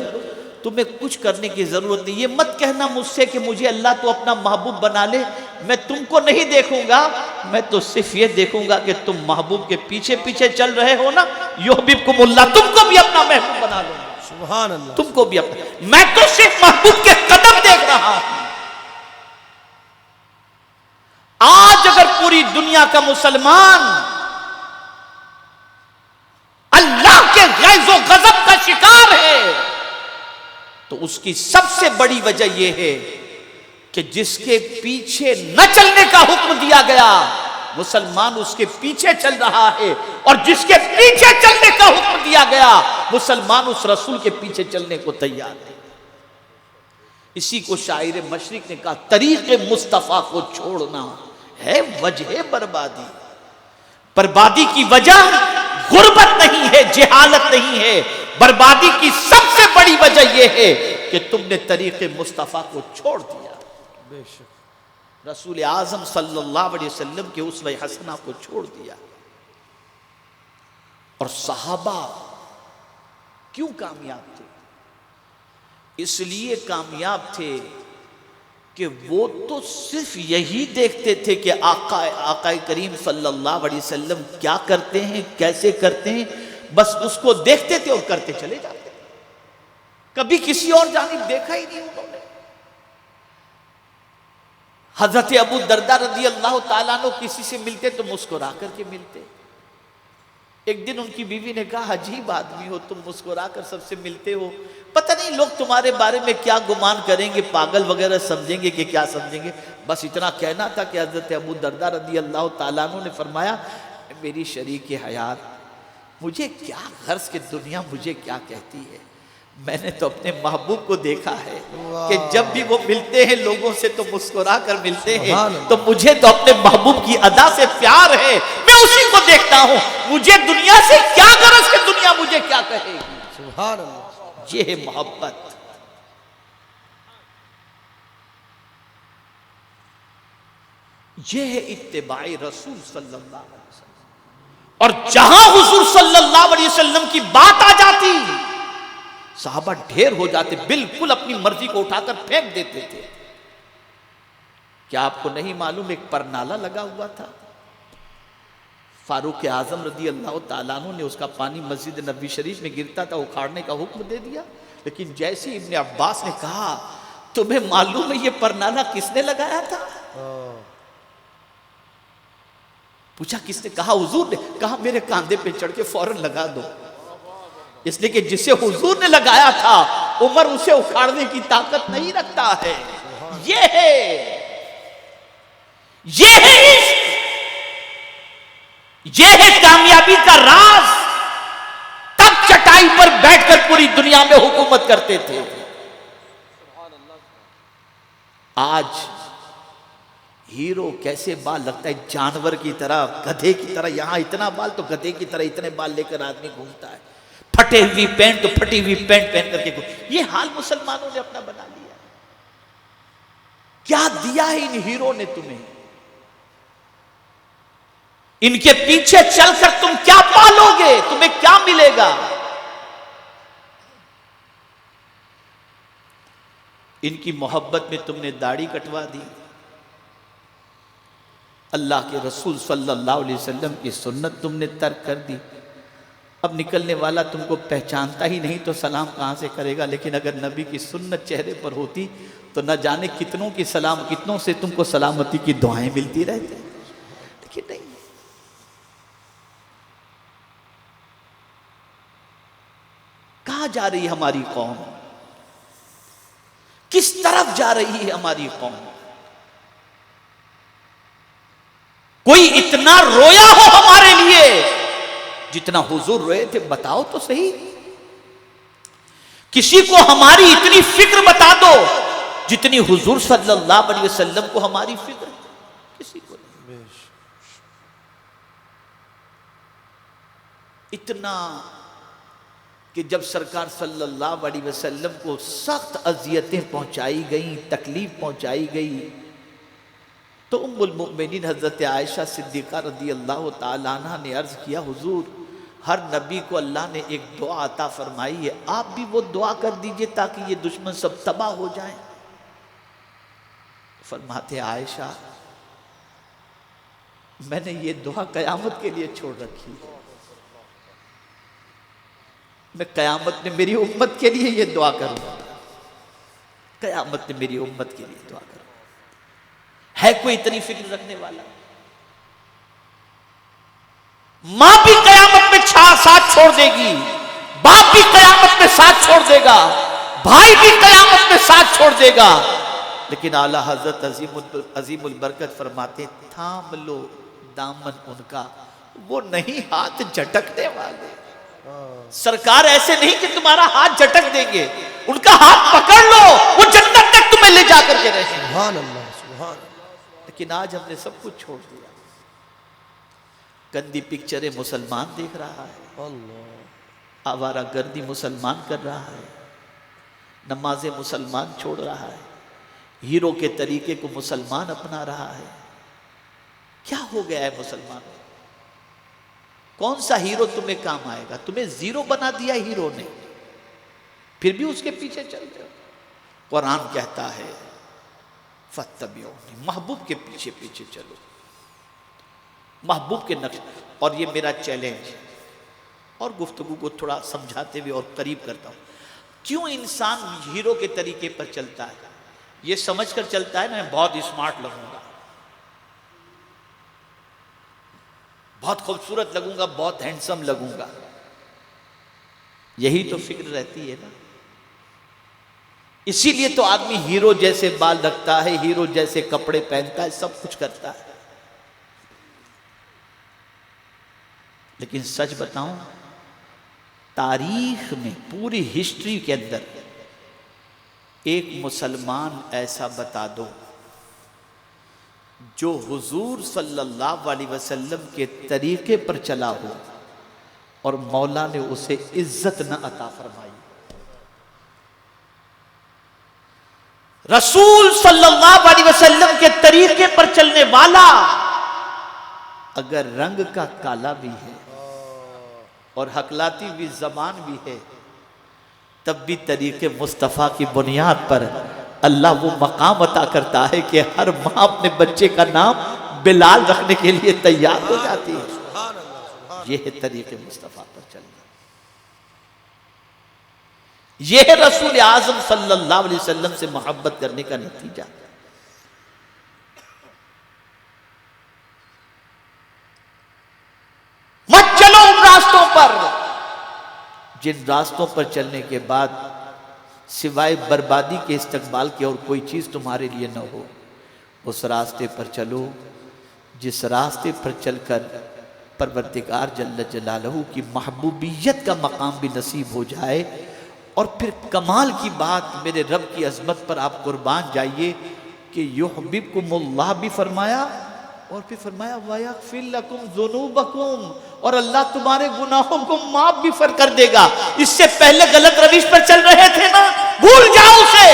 [SPEAKER 1] तुम्हें कुछ करने की जरूरत नहीं। ये मत कहना मुझसे कि मुझे अल्लाह तो अपना महबूब बना ले, मैं तुमको नहीं देखूंगा, मैं तो सिर्फ ये देखूंगा कि तुम महबूब के पीछे पीछे चल रहे हो ना, युहब्बिकुमुल्लाह, तुमको भी अपना महबूब बना लो,
[SPEAKER 2] सुभान अल्लाह,
[SPEAKER 1] तुमको भी अपना। मैं तो सिर्फ महबूब के कदम देख रहा हूं। आज अगर पूरी दुनिया का मुसलमान अल्लाह के गैज़ो गज़ब का शिकार है तो उसकी सबसे बड़ी वजह यह है कि जिसके पीछे न चलने का हुक्म दिया गया, मुसलमान उसके पीछे चल रहा है, और जिसके पीछे चलने का हुक्म दिया गया, मुसलमान उस रसूल के पीछे चलने को तैयार है। इसी को शायर मशरिक ने कहा, तरीक़े मुस्तफ़ा को छोड़ना है वजह बर्बादी। बर्बादी की वजह गुर्बत नहीं है, जहालत नहीं है, बर्बादी की सबसे बड़ी वजह यह है कि तुमने तरीक़े मुस्तफ़ा को छोड़ दिया।
[SPEAKER 2] बेशक
[SPEAKER 1] रसूल आज़म सल्लल्लाहु अलैहि वसल्लम के उसवे हसना को छोड़ दिया। और सहाबा क्यों कामयाब थे? इसलिए कामयाब थे कि वो तो सिर्फ यही देखते थे कि आका करीम सल्लल्लाहु अलैहि वसल्लम क्या करते हैं, कैसे करते हैं, बस उसको देखते थे और करते चले जाते। कभी किसी और जानिब देखा ही नहीं उन्होंने। हजरत अबू दरदा रज़ी अल्लाह ताला अन्हु किसी से मिलते तो मुस्कुरा करके मिलते। एक दिन उनकी बीवी ने कहा, अजीब आदमी हो तुम, मुस्कुरा कर सबसे मिलते हो, पता नहीं लोग तुम्हारे बारे में क्या गुमान करेंगे, पागल वगैरह समझेंगे कि क्या समझेंगे। बस इतना कहना था कि हजरत अबू दरदा रज़ी अल्लाह ताला अन्हु ने फरमाया, मेरी शरीक हयात, मुझे क्या गर्ज कि दुनिया मुझे क्या कहती है, मैंने तो अपने महबूब को देखा है कि जब भी वो मिलते हैं लोगों से तो मुस्कुरा कर मिलते हैं, तो मुझे तो अपने महबूब की अदा से प्यार है, मैं उसी को देखता हूं, मुझे दुनिया से क्या गरज कि दुनिया मुझे क्या कहेगी।
[SPEAKER 2] सुभान अल्लाह,
[SPEAKER 1] ये है मोहब्बत। ये है इत्तिबाए रसूल सल्लल्लाहु अलैहि वसल्लम। और जहां हुजूर सल्लल्लाहु अलैहि वसल्लम की बात आ जाती, साहबा ढेर हो जाते, बिल्कुल अपनी मर्जी को उठाकर फेंक देते थे। क्या आपको नहीं मालूम एक परनाला लगा हुआ था, फारूक आजम रज़ी अल्लाह ताला अन्हु ने उसका पानी मस्जिद नबी शरीफ में गिरता था, उखाड़ने का हुक्म दे दिया। लेकिन जैसे ही इब्ने अब्बास ने कहा, तुम्हें मालूम है ये परनाला किसने लगाया था? पूछा किसने? कहा हुजूर ने। कहा मेरे कांधे पे चढ़ के फौरन लगा दो, इसलिए कि जिसे हुजूर ने लगाया था उमर उसे उखाड़ने की ताकत नहीं रखता है। ये है इश्क, ये है कामयाबी का राज। तब चटाई पर बैठकर पूरी दुनिया में हुकूमत करते थे। आज हीरो कैसे बाल लगता है, जानवर की तरह, गधे की तरह, यहां इतना बाल तो गधे की तरह इतने बाल लेकर आदमी घूमता है, फटे हुई पैंट तो फटी हुई पैंट पहन करके। ये हाल मुसलमानों ने अपना बना लिया। क्या दिया है इन हीरो ने तुम्हें? इनके पीछे चलकर तुम क्या पालोगे? तुम्हें क्या मिलेगा? इनकी मोहब्बत में तुमने दाढ़ी कटवा दी, अल्लाह के रसूल सल्लल्लाहु अलैहि वसल्लम की सुन्नत तुमने तर्क कर दी। अब निकलने वाला तुमको पहचानता ही नहीं तो सलाम कहाँ से करेगा? लेकिन अगर नबी की सुन्नत चेहरे पर होती तो न जाने कितनों की सलाम, कितनों से तुमको सलामती की दुआएं मिलती रहती। लेकिन नहीं, कहाँ जा रही है हमारी कौम? किस तरफ जा रही है हमारी कौम? कोई इतना रोया हो हमारे लिए जितना हुजूर रोए थे? बताओ तो सही। किसी को हमारी इतनी फिक्र बता दो जितनी हुजूर सल्लल्लाहु अलैहि वसल्लम को हमारी फिक्र, किसी को नहीं। इतना कि जब सरकार सल्लल्लाहु अलैहि वसल्लम को सख्त अजियतें पहुंचाई गई, तकलीफ पहुंचाई गई, तो उम्मुल मोमिनीन हजरत आयशा सिद्दीक़ा रदी अल्लाह ताला अन्हा ने अर्ज किया, हुजूर हर नबी को अल्लाह ने एक दुआ अता फरमाई है, आप भी वो दुआ कर दीजिए ताकि ये दुश्मन सब तबाह हो जाएं। फरमाते आयशा, मैंने ये दुआ कयामत के लिए छोड़ रखी है, मैं कयामत में मेरी उम्मत के लिए ये दुआ करूंगा, कयामत में मेरी उम्मत के लिए दुआ करूंगा। है कोई इतनी फिक्र रखने वाला? मां भी कयामत में साथ छोड़ देगी, बाप भी कयामत में साथ छोड़ देगा, भाई भी कयामत में साथ छोड़ देगा, लेकिन आला हजरत अजीमुल बरकत फरमाते, थाम लो दामन उनका, वो नहीं हाथ झटकने वाले। सरकार ऐसे नहीं कि तुम्हारा हाथ झटक देंगे, उनका हाथ पकड़ लो, वो जन्नत तक तुम्हें ले जाकर के रहे। सुभान अल्लाह, सुभान अल्लाह। लेकिन आज हमने सब कुछ छोड़ दिया। गंदी पिक्चरें मुसलमान देख रहा है, आवारा गर्दी मुसलमान कर रहा है, नमाजें मुसलमान छोड़ रहा है, हीरो के तरीके को मुसलमान अपना रहा है। क्या हो गया है मुसलमान? कौन सा हीरो तुम्हें काम आएगा? तुम्हें जीरो बना दिया हीरो ने, फिर भी उसके पीछे चलते हो। कुरान कहता है फत्तबिऊनी, महबूब के पीछे पीछे चलो, महबूब के नक्श। और ये मेरा चैलेंज है, और गुफ्तगू को थोड़ा समझाते हुए और करीब करता हूं। क्यों इंसान हीरो के तरीके पर चलता है? ये समझकर चलता है ना, मैं बहुत स्मार्ट लगूंगा, बहुत खूबसूरत लगूंगा, बहुत हैंडसम लगूंगा। यही तो फिक्र रहती है ना। इसीलिए तो आदमी हीरो जैसे बाल रखता है, हीरो जैसे कपड़े पहनता है, सब कुछ करता है। लेकिन सच बताऊं, तारीख में, पूरी हिस्ट्री के अंदर एक मुसलमान ऐसा बता दो जो हुजूर सल्लल्लाहु अलैहि वसल्लम के तरीके पर चला हो और मौला ने उसे इज्जत न अता फरमाई। रसूल सल्लल्लाहु अलैहि वसल्लम के तरीके पर चलने वाला अगर रंग का काला भी है और हकलाती भी जबान भी है, तब भी तरीके मुस्तफ़ा की बुनियाद पर अल्लाह वो मकाम अता करता है कि हर माँ अपने बच्चे का नाम बिलाल रखने के लिए तैयार हो जाती है। यह है तरीके मुस्तफ़ा पर चलना, यह है रसूल आज़म सल्लल्लाहु अलैहि वसल्लम से मोहब्बत करने का नतीजा। मत चलो उन रास्तों पर जिन रास्तों पर चलने के बाद सिवाय बर्बादी के इस्तकबाल के और कोई चीज तुम्हारे लिए न हो। उस रास्ते पर चलो जिस रास्ते पर चलकर परवरदिगार जल्ल जलालहू की महबूबियत का मकाम भी नसीब हो जाए। और फिर कमाल की बात, मेरे रब की अजमत पर आप कुर्बान जाइए कि युहब्बिबकुमुल्लाह भी फरमाया और फिर फरमाया वयग़फ़िर लकुम ज़ुनूबकुम, और अल्लाह तुम्हारे गुनाहों को माफ भी कर देगा। इससे पहले गलत रविश पर चल रहे थे ना, भूल जाओ उसे,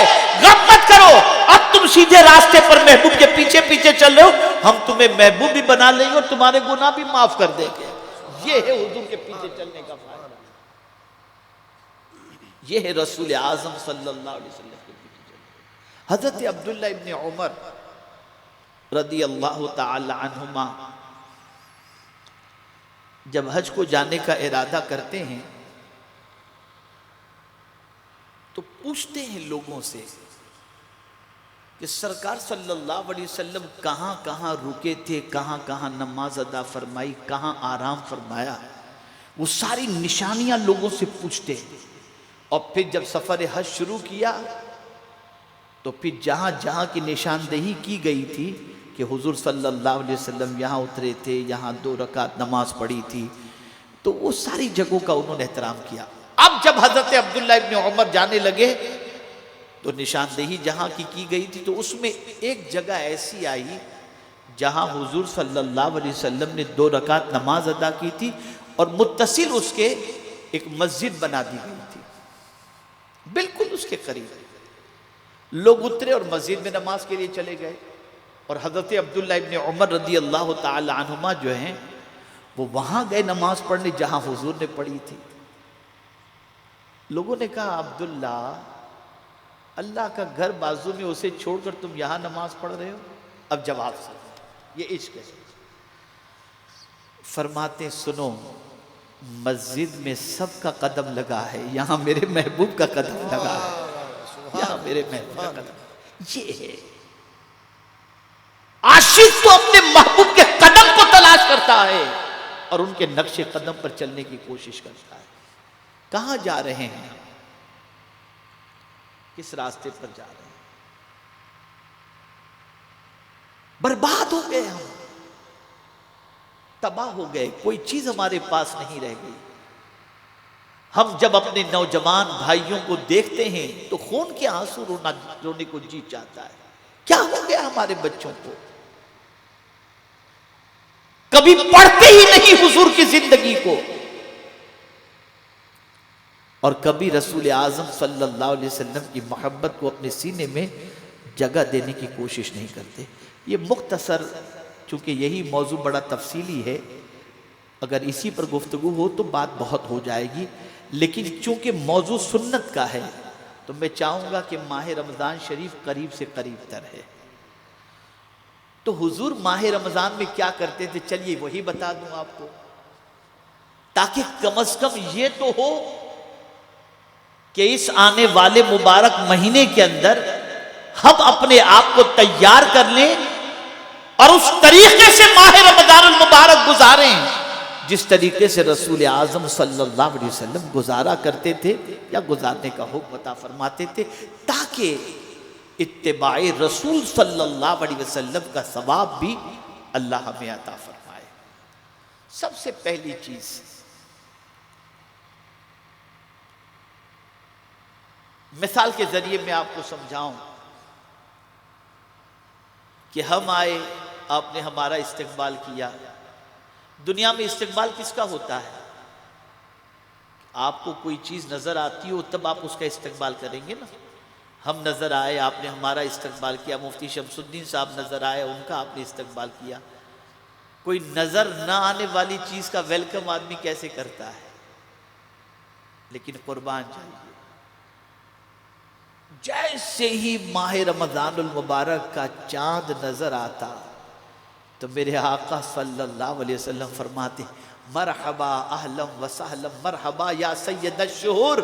[SPEAKER 1] गम मत करो। अब तुम सीधे रास्ते पर महबूब के पीछे पीछे चल रहे हो, हम तुम्हें महबूब भी बना लेंगे और तुम्हारे गुनाह भी माफ कर देंगे। ये है हुजूर के पीछे चलने का फायदा, ये है रसूल आज़म सल्लल्लाहु अलैहि वसल्लम के पीछे चलना। हजरत अब्दुल्लाह इब्न उमर रदी अल्लाह ताला अन्हुमा जब हज को जाने का इरादा करते हैं तो पूछते हैं लोगों से कि सरकार सल्लल्लाहु अलैहि वसल्लम कहाँ कहाँ रुके थे, कहाँ कहाँ नमाज अदा फरमाई, कहाँ आराम फरमाया। वो सारी निशानियां लोगों से पूछते हैं। और फिर जब सफ़र हज शुरू किया तो फिर जहाँ जहाँ की निशानदेही की गई थी कि हुजूर सल्लल्लाहु अलैहि वसल्लम यहाँ उतरे थे, यहाँ 2 रकात नमाज पढ़ी थी, तो वो सारी जगहों का उन्होंने एहतराम किया। अब जब हजरत अब्दुल्ला इब्न उमर जाने लगे तो निशानदेही जहाँ की गई थी, तो उसमें एक जगह ऐसी आई जहाँ हुजूर सल्लल्लाहु अलैहि वसल्लम ने 2 रकात नमाज अदा की थी और मुत्तसिल उसके एक मस्जिद बना दी गई थी, बिल्कुल उसके करीब। लोग उतरे और मस्जिद में नमाज के लिए चले गए और हजरत अब्दुल्ला इब्न उमर रदी अल्लाह ताला अन्हुमा जो हैं वो वहां गए नमाज पढ़ने जहां हुजूर ने पढ़ी थी। लोगों ने कहा, अब्दुल्ला, अल्लाह का घर बाजू में, उसे छोड़कर तुम यहां नमाज पढ़ रहे हो? अब जवाब सुनो, ये इश्क है। फरमाते, सुनो, मस्जिद में सबका कदम लगा है, यहां मेरे महबूब का कदम लगा है, यहां मेरे महबूब का कदम। ये है आशिक तो अपने महबूब के कदम को तलाश करता है और उनके नक्शे कदम पर चलने की कोशिश करता है। कहां जा रहे हैं, किस रास्ते पर जा रहे हैं? बर्बाद हो गए हम, तबाह हो गए, कोई चीज हमारे पास नहीं रह गई। हम जब अपने नौजवान भाइयों को देखते हैं तो खून के आंसू रोने को जी चाहता है। क्या हो गया हमारे बच्चों को? कभी पढ़ते ही नहीं हुजूर की जिंदगी को और कभी रसूल आजम सल्लल्लाहु अलैहि वसल्लम की मोहब्बत को अपने सीने में जगह देने की कोशिश नहीं करते। ये मुख्तसर, चूंकि यही मौजू बड़ा तफसीली है, अगर इसी पर गुफ्तगू हो तो बात बहुत हो जाएगी, लेकिन चूंकि मौजू सुन्नत का है तो मैं चाहूँगा कि माह रमज़ान शरीफ करीब से करीब तर है। तो हुजूर माह रमज़ान में क्या करते थे, चलिए वही बता दूं आपको, ताकि कम से कम ये तो हो कि इस आने वाले मुबारक महीने के अंदर हम अपने आप को तैयार कर लें और उस तरीके से माह रमज़ानुल मुबारक गुजारें जिस तरीके से रसूल आज़म सल्लल्लाहु अलैहि वसल्लम गुजारा करते थे या गुजारने का हुक्म अता फरमाते थे, ताकि इत्तिबाए रसूल सल्लल्लाहु अलैहि वसल्लम का सवाब भी अल्लाह हमें अता फरमाए। सबसे पहली चीज, मिसाल के जरिए मैं आपको समझाऊं कि हम आए, आपने हमारा इस्तकबाल किया। दुनिया में इस्तकबाल किसका होता है? आपको कोई चीज़ नज़र आती हो तब आप उसका इस्तकबाल करेंगे ना। हम नज़र आए, आपने हमारा इस्तकबाल किया। मुफ्ती शमसुद्दीन साहब नज़र आए, उनका आपने इस्तकबाल किया। कोई नज़र ना आने वाली चीज़ का वेलकम आदमी कैसे करता है? लेकिन कुर्बान जाइए, जैसे ही माह रमज़ानुल मुबारक का चांद नज़र आता तो मेरे आका सल्लल्लाहु अलैहि वसल्लम फरमाते, मरहबा अहलम व सहलम, मरहबा या सैयद अश-शुहूर,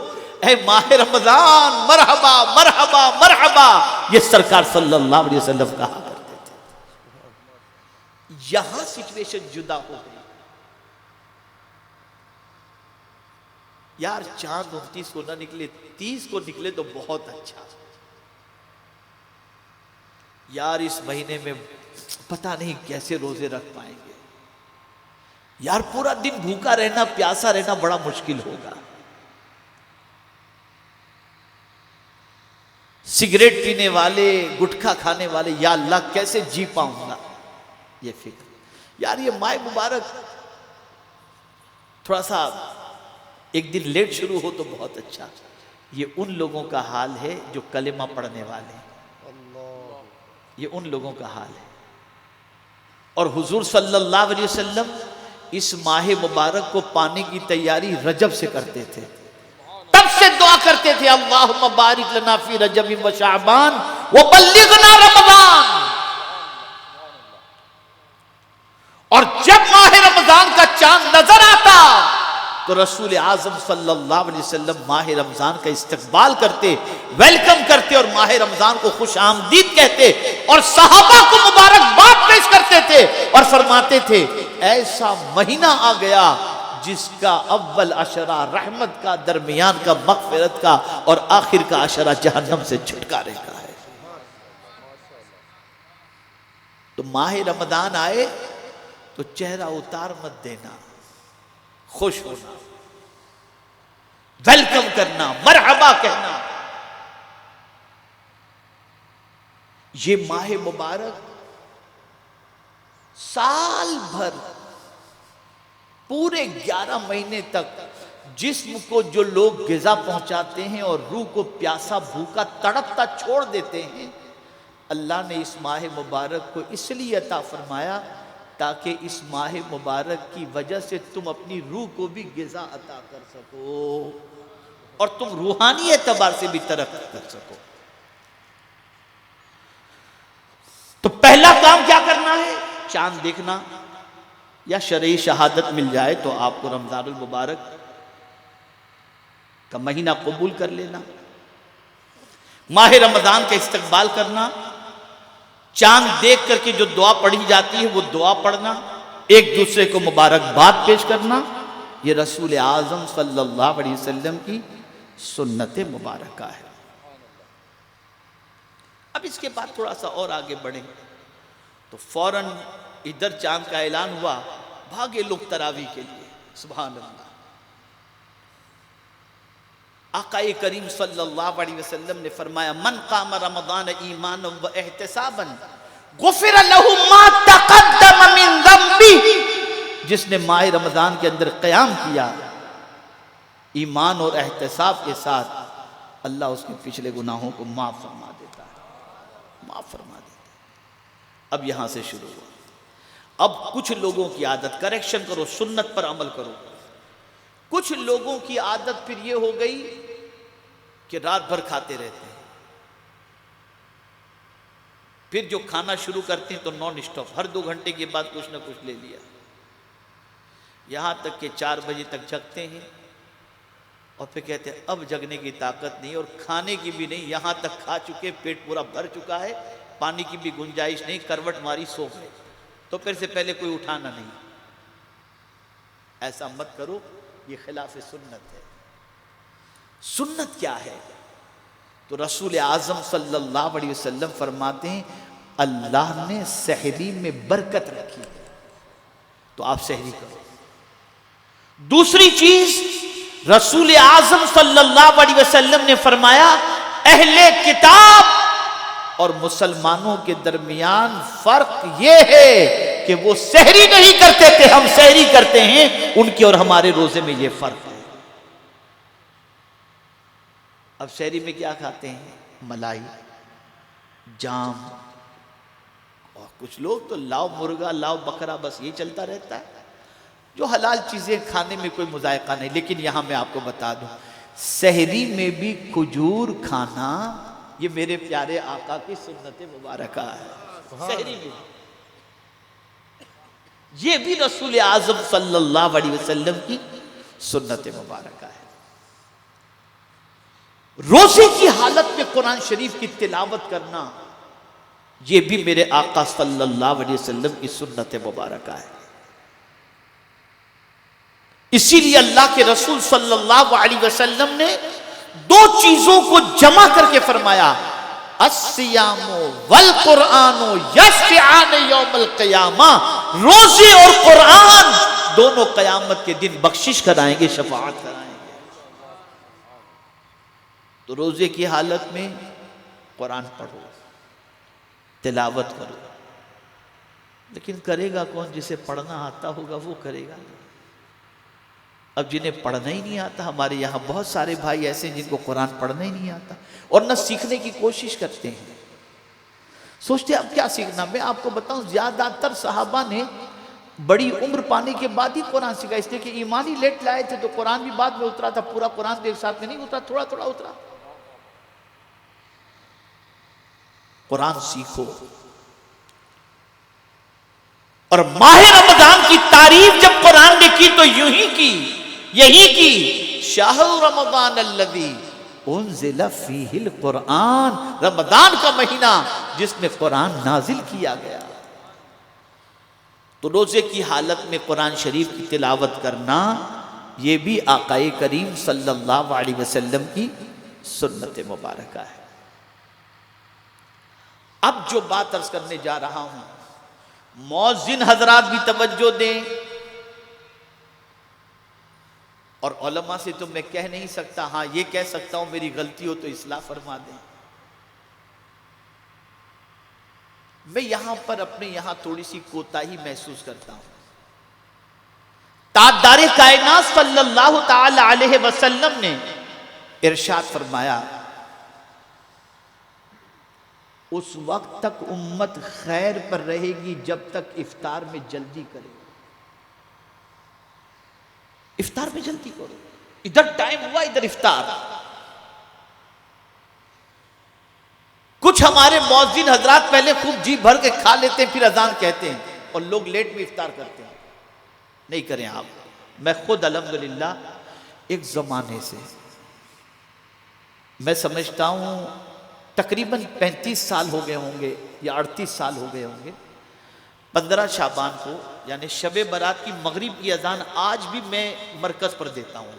[SPEAKER 1] ए माह रमज़ान, मरहबा मरहबा मरहबा, ये सरकार सल्लल्लाहु अलैहि वसल्लम कहा करते थे। यहां सिचुएशन जुदा हो गई। यार चांद 29 को ना निकले, 30 को निकले तो बहुत अच्छा। यार इस महीने में पता नहीं कैसे रोजे रख पाएंगे। यार पूरा दिन भूखा रहना, प्यासा रहना बड़ा मुश्किल होगा। सिगरेट पीने वाले, गुटखा खाने वाले, या अल्लाह कैसे जी पाऊंगा, ये फिक्र। यार ये माह मुबारक थोड़ा सा एक दिन लेट शुरू हो तो बहुत अच्छा। ये उन लोगों का हाल है जो कलेमा पढ़ने वाले, ये उन लोगों का हाल है। और हुजूर सल्लल्लाहु अलैहि वसल्लम इस माह मुबारक को पाने की तैयारी रजब से करते थे। तब से दुआ करते थे, अल्लाहुम्मा बारिक लना फी रजब व शाबान व बल्लिगना रमज़ान। और जब माह रमज़ान का चांद नजर आता तो रसूल आज़म सल्लल्लाहु अलैहि वसल्लम माह रमज़ान का इस्तकबाल करते, वेलकम करते और माह रमज़ान को खुश आमदीद कहते और सहाबा को मुबारकबाद पेश करते थे और फरमाते थे, ऐसा महीना आ गया जिसका अव्वल अशरा रहमत का, दरमियान का मग़फ़िरत का और आखिर का अशरा जहन्नम से छुटकारे का है। तो माह रमजान आए तो चेहरा उतार मत देना, खुश होना, वेलकम करना, मरहबा कहना। ये माह मुबारक साल भर पूरे 11 महीने तक जिस्म को जो लोग ग़िज़ा पहुंचाते हैं और रूह को प्यासा भूखा तड़पता छोड़ देते हैं, अल्लाह ने इस माह मुबारक को इसलिए अता फरमाया ताकि इस माह मुबारक की वजह से तुम अपनी रूह को भी ग़िज़ा अता कर सको और तुम रूहानी एतबार से भी तरक्की कर सको। तो पहला काम क्या करना है? चांद देखना, या शरई शहादत मिल जाए तो आपको रमज़ानुल मुबारक का महीना कबूल कर लेना, माह रमज़ान का इस्तकबाल करना, चांद देख करके जो दुआ पढ़ी जाती है वो दुआ पढ़ना, एक दूसरे को मुबारकबाद पेश करना, ये रसूल आज़म सल्लल्लाहु अलैहि वसल्लम की सुन्नत मुबारका है। अब इसके बाद थोड़ा सा और आगे बढ़े तो फौरन इधर चांद का ऐलान हुआ, भागे लोग तरावी के लिए। सुभान अल्लाह। आक़ाए करीम सल्लल्लाहु अलैहि वसल्लम ने फरमाया, मन क़ाम रमज़ान ईमानन व एहतिसाबन गुफ़िर लहू मा तक़द्दम मिन ज़ंबी। जिसने माह रमज़ान के अंदर क़याम किया ईमान और एहतिसाब के साथ, अल्लाह उसके पिछले गुनाहों को माफ़ फरमा देता है, माफ़ फरमा देता है। अब यहां से शुरू हुआ। अब कुछ लोगों की आदत, करेक्शन करो, सुन्नत पर अमल करो। कुछ लोगों की आदत फिर ये हो गई कि रात भर खाते रहते हैं, फिर जो खाना शुरू करते हैं तो नॉन स्टॉप, हर 2 घंटे के बाद कुछ ना कुछ ले लिया, यहां तक कि 4 बजे तक जगते हैं और फिर कहते हैं अब जगने की ताकत नहीं और खाने की भी नहीं, यहां तक खा चुके, पेट पूरा भर चुका है, पानी की भी गुंजाइश नहीं, करवट मारी सो गए, तो फिर से पहले कोई उठाना नहीं। ऐसा मत करो, ये खिलाफ सुन्नत है। सुन्नत क्या है? तो रसूल आज़म सल्लल्लाहु अलैहि वसल्लम फरमाते हैं, अल्लाह ने सहरी में बरकत रखी है, तो आप सहरी करो। दूसरी चीज, रसूल आज़म सल्लल्लाहु अलैहि वसल्लम ने फरमाया, अहले किताब और मुसलमानों के दरमियान फर्क यह है कि वो सहरी नहीं करते थे, हम सहरी करते हैं, उनके और हमारे रोजे में यह फर्क है। अब सहरी में क्या खाते हैं? मलाई, जाम, और कुछ लोग तो लाओ मुर्गा, लाओ बकरा, बस ये चलता रहता है। जो हलाल चीजें खाने में कोई मुजायका नहीं। लेकिन यहां मैं आपको बता दूं, सहरी में भी खजूर खाना ये मेरे प्यारे आका की सुन्नत मुबारका है। सहरी में ये भी रसूल आज़म सल्लल्लाहु अलैहि वसल्लम की सुन्नत मुबारका है। रोजे की हालत में कुरान शरीफ की तिलावत करना, ये भी मेरे आका सल्लल्लाहु अलैहि वसल्लम की सुन्नत मुबारका है। इसीलिए अल्लाह के रसूल सल्लल्लाहु अलैहि वसल्लम ने 2 चीजों को जमा करके फरमाया, अस्सियामो वल कुरानो यशफिआन यौमल क़ियामा। रोजे और कुरान दोनों क़यामत के दिन बख्शिश कराएंगे, शफाअत कराएंगे। तो रोजे की हालत में कुरान पढ़ो, तिलावत करो, लेकिन करेगा कौन? जिसे पढ़ना आता होगा वो करेगा। अब जिन्हें पढ़ना ही नहीं आता, हमारे यहाँ बहुत सारे भाई ऐसे हैं जिनको कुरान पढ़ना ही नहीं आता और न सीखने की कोशिश करते हैं। सोचते अब क्या सीखना। मैं आपको बताऊं, ज्यादातर सहाबा ने बड़ी उम्र पाने के बाद ही कुरान सीखा, इसलिए कि ईमान ही लेट लाए थे तो कुरान भी बाद में उतरा था। पूरा कुरान तो एक साथ में नहीं उतरा, थोड़ा थोड़ा उतरा। कुरान सीखो। और माह रमजान की तारीफ जब कुरान ने की तो यूं ही की, यही की, शाहरु रमजान अल्लज़ी उन्ज़िला फ़ीहिल कुरान, रमजान का महीना जिसमें कुरान नाजिल किया गया। तो रोजे की हालत में कुरान शरीफ की तिलावत करना, यह भी आक़ाए करीम सल्लल्लाहु अलैहि वसल्लम की सुन्नत मुबारका है। अब जो बात अर्ज करने जा रहा हूं, मौज़िन हजरात भी तवज्जो दें। और उलमा से तो मैं कह नहीं सकता, हाँ ये कह सकता हूं मेरी गलती हो तो इस्लाह फरमा दें। मैं यहां पर अपने यहां थोड़ी सी कोताही महसूस करता हूं। ताजदारे कायनात सल्लल्लाहु ताला अलैहि वसल्लम ने इरशाद फरमाया, उस वक्त तक उम्मत खैर पर रहेगी जब तक इफ्तार में जल्दी करे। इफ्तार में जल्दी करो, इधर टाइम हुआ इधर इफ्तार। कुछ हमारे मौज़िन हजरात पहले खूब जी भर के खा लेते हैं, फिर अजान कहते हैं और लोग लेट में इफ्तार करते हैं। नहीं करें आप। मैं खुद अल्हम्दुलिल्लाह एक जमाने से, मैं समझता हूं तकरीबन 35 साल हो गए होंगे या 38 साल हो गए होंगे। 15 शाबान को यानी शबे बारात की मगरिब की अजान आज भी मैं मरकज पर देता हूं,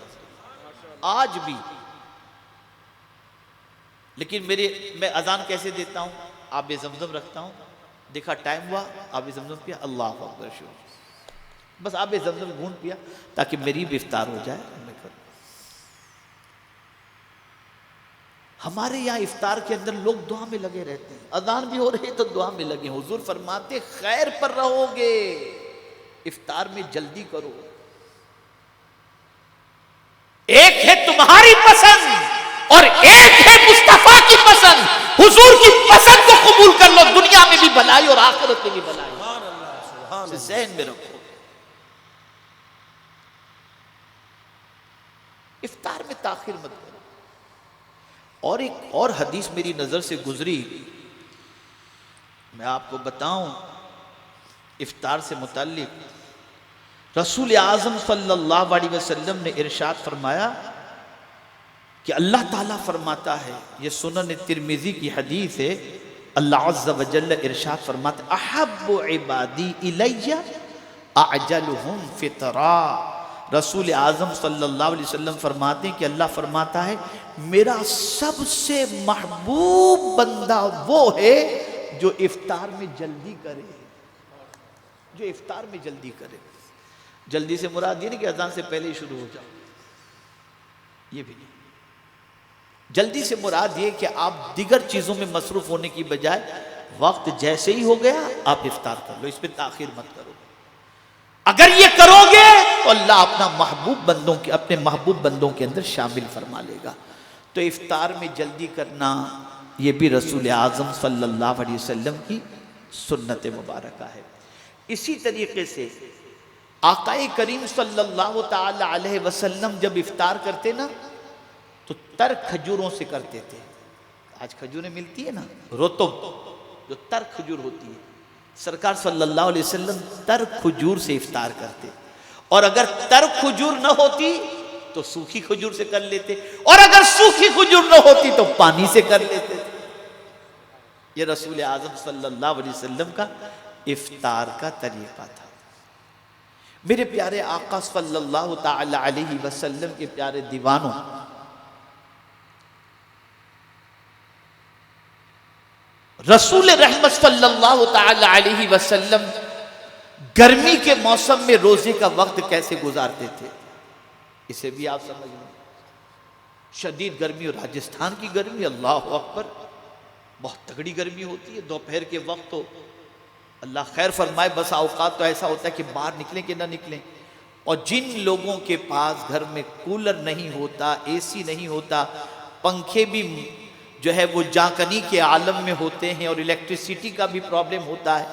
[SPEAKER 1] आज भी। लेकिन मैं अजान कैसे देता हूं? आब ज़मज़म रखता हूं, देखा टाइम हुआ, आब ज़मज़म पिया, अल्लाह अकबर, शुरू, बस आब ज़मज़म घूंट पिया ताकि मेरी भी इफ्तार हो जाए। मैं करूं। हमारे यहाँ इफ्तार के अंदर लोग दुआ में लगे रहते हैं, अजान भी हो रही है तो दुआ में लगे। हुजूर फरमाते खैर पर रहोगे, इफ्तार में जल्दी करो। एक है तुम्हारी पसंद और एक है मुस्तफा की पसंद। हुजूर की पसंद को कबूल कर लो, दुनिया में भी भलाई और आखिरत में भी भलाई। ज़हन में रखो, इफ्तार में ताखिर मत करो। और एक और हदीस मेरी नजर से गुजरी, मैं आपको बताऊं इफ्तार से मुताल्लिक। रसूल आज़म सल्लल्लाहु अलैहि वसल्लम ने इरशाद फरमाया कि अल्लाह ताला फरमाता है, ये सुनन तिरमिज़ी की हदीस है, अल्लाह अज़्ज़ा व जल्ल इरशाद फरमाता, अहब्बु इबादी इलैया अअजलुहुम फितरा। रसूल आज़म सल्लल्लाहु अलैहि वसल्लम फरमाते हैं कि अल्लाह फरमाता है, मेरा सबसे महबूब बंदा वो है जो इफ्तार में जल्दी करे, जो इफ्तार में जल्दी करे। जल्दी से मुराद ये नहीं कि अजान से पहले ही शुरू हो जाओ, ये भी नहीं। जल्दी से मुराद ये कि आप दिगर चीजों में मसरूफ होने की बजाय वक्त जैसे ही हो गया आप इफ्तार कर लो, इस पर ताखिर मत करो। अगर ये करोगे तो अल्लाह अपने महबूब बंदों के अंदर शामिल फरमा लेगा। तो इफ्तार में जल्दी करना ये भी रसूल आज़म सल्लल्लाहु अलैहि वसल्लम की सुन्नत मुबारका है। इसी तरीके से आकाए करीम सल्लल्लाहु ताला अलैहि वसल्लम जब इफ्तार करते ना तो तर खजूरों से करते थे। आज खजूरें मिलती है ना, रोतब, जो तर खजूर होती है, सरकार सल्लल्लाहु अलैहि वसल्लम तर खजूर से इफ्तार करते। और अगर तर खजूर न होती तो सूखी खजूर से कर लेते, और अगर सूखी खजूर न होती तो पानी से कर लेते थे। ये रसूल आज़म सल्लल्लाहु अलैहि वसल्लम का इफ्तार का तरीका था। मेरे प्यारे आका सल्लल्लाहु ताला अलैहि वसल्लम के प्यारे दीवानों, रसूल रहमत सल्लल्लाहु ताला अलैहि वसल्लम गर्मी के मौसम में रोजे का वक्त कैसे गुजारते थे, इसे भी आप समझ लो। शदीद गर्मी, और राजस्थान की गर्मी, अल्लाह अकबर, बहुत तगड़ी गर्मी होती है। दोपहर के वक्त तो अल्लाह खैर फरमाए, बस औकात तो ऐसा होता है कि बाहर निकलें कि ना निकलें। और जिन लोगों के पास घर में कूलर नहीं होता, एसी नहीं होता, पंखे भी जो है वो जाकनी के आलम में होते हैं और इलेक्ट्रिसिटी का भी प्रॉब्लम होता है,